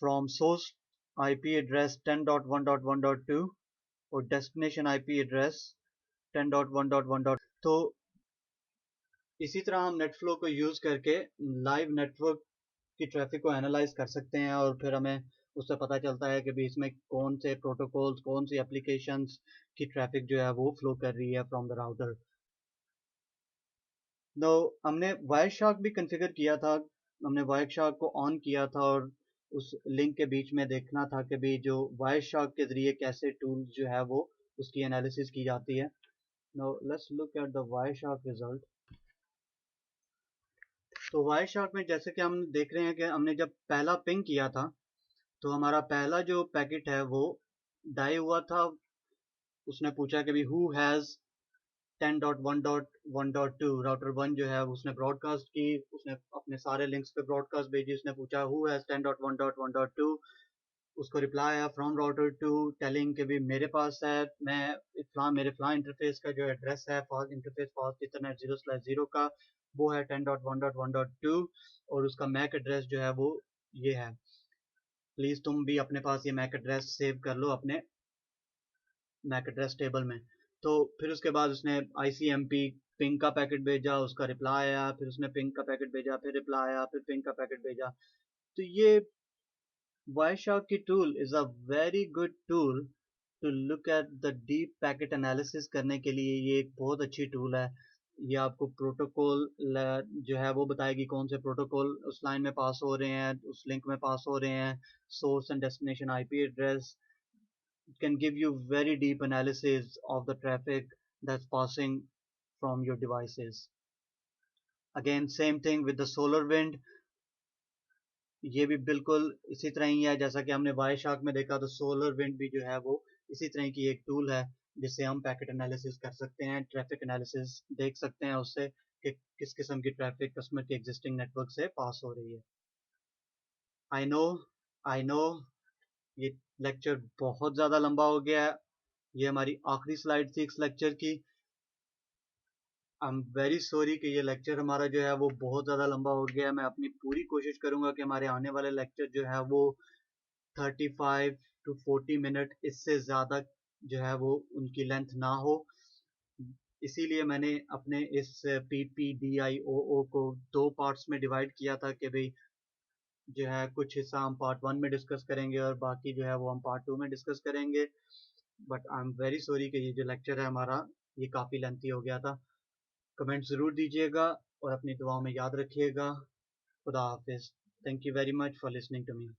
फ्रॉम सोर्स IP एड्रेस 10.1.1.2 और डेस्टिनेशन IP एड्रेस 10.1.1.2। तो इसी तरह हम नेटफ्लो को यूज़ करके लाइव नेटवर्क की ट्रैफिक को एनालाइज कर सकते हैं और फिर हमें उससे पता चलता है कि भी इसमें कौन से प्रोटोकॉल्स, कौन सी एप्लीकेशंस की ट्रैफिक जो है वो फ्लो कर रही है फ्रॉम द राउटर। तो हमने वायरशार्क भी कॉन्फ़िगर किया था। हमने वायरशार्क को ऑन किया था और उस लिंक के बीच में देखना था कि भी जो वायरशार्क के ज़रिए कैसे टूल्स जो है वो उसकी एनालिसिस की जाती है। Now let's look at the Wireshark result. तो वायरशार्क में जैसे कि हम देख रहे हैं कि हमने जब पहला पिंग किया था तो हमारा पहला जो पैकेट है वो डाई हुआ था। उसने पूछा कि भी हु हैज़ 10.1.1.2 राउटर 1 जो है उसने ब्रॉडकास्ट की, उसने अपने सारे लिंक्स पे ब्रॉडकास्ट भेजी। उसने पूछा हु हैज़ 10.1.1.2, उसको रिप्लाई आया फ्रॉम राउटर 2 टेलिंग कि भी मेरे पास है, मैं मेरे फलां इंटरफेस का जो एड्रेस है इंटरफेस फास्ट इथरनेट 0/0 का वो है 10.1.1.2 और उसका मैक एड्रेस जो है वो ये है। प्लीज़ तुम भी अपने पास ये मैक एड्रेस सेव कर लो अपने मैक एड्रेस टेबल में। तो फिर उसके बाद उसने ICMP पिंग का पैकेट भेजा, उसका रिप्लाई आया, फिर उसने पिंग का पैकेट भेजा, फिर रिप्लाई आया, फिर पिंग का पैकेट भेजा। तो ये वायरशार्क की tool is a very good tool to look at the deep packet analysis करने के लिए। ये एक बहुत अच्छी टूल है। ये आपको प्रोटोकॉल जो है वो बताएगी कौन से प्रोटोकॉल उस लाइन में पास हो रहे हैं, उस लिंक में पास हो रहे हैं, source and destination IP address. It can give you very deep analysis of the traffic that's passing from your devices. Again, same thing with the solar wind. ये भी बिल्कुल इसी तरह ही है जैसा कि हमने वायरशार्क में देखा। तो सोलर विंड भी जो है वो इसी तरह की एक टूल है जिससे हम पैकेट एनालिसिस कर सकते हैं, ट्रैफिक एनालिसिस देख सकते हैं उससे कि किस किस्म की ट्रैफिक कस्टमर के एग्जिस्टिंग नेटवर्क से पास हो रही है। आई नो आई नो ये लेक्चर बहुत ज़्यादा लंबा हो गया है। ये हमारी आखिरी स्लाइड थी इस लेक्चर की। आई एम वेरी सॉरी कि ये लेक्चर हमारा जो है वो बहुत ज़्यादा लंबा हो गया है। मैं अपनी पूरी कोशिश करूंगा कि हमारे आने वाले लेक्चर जो है वो 35 to 40 मिनट इससे ज़्यादा जो है वो उनकी लेंथ ना हो। इसीलिए मैंने अपने इस PPDIOO को 2 पार्ट्स में डिवाइड किया था कि भाई जो है कुछ हिस्सा हम पार्ट 1 में डिस्कस करेंगे और बाकी जो है वो हम पार्ट 2 में डिस्कस करेंगे। But I am very sorry कि ये जो लेक्चर है हमारा ये काफ़ी लेंथी हो गया था। कमेंट ज़रूर दीजिएगा और अपनी दुआओं में याद रखिएगा। खुदा हाफिज़। Thank you very much for listening to me.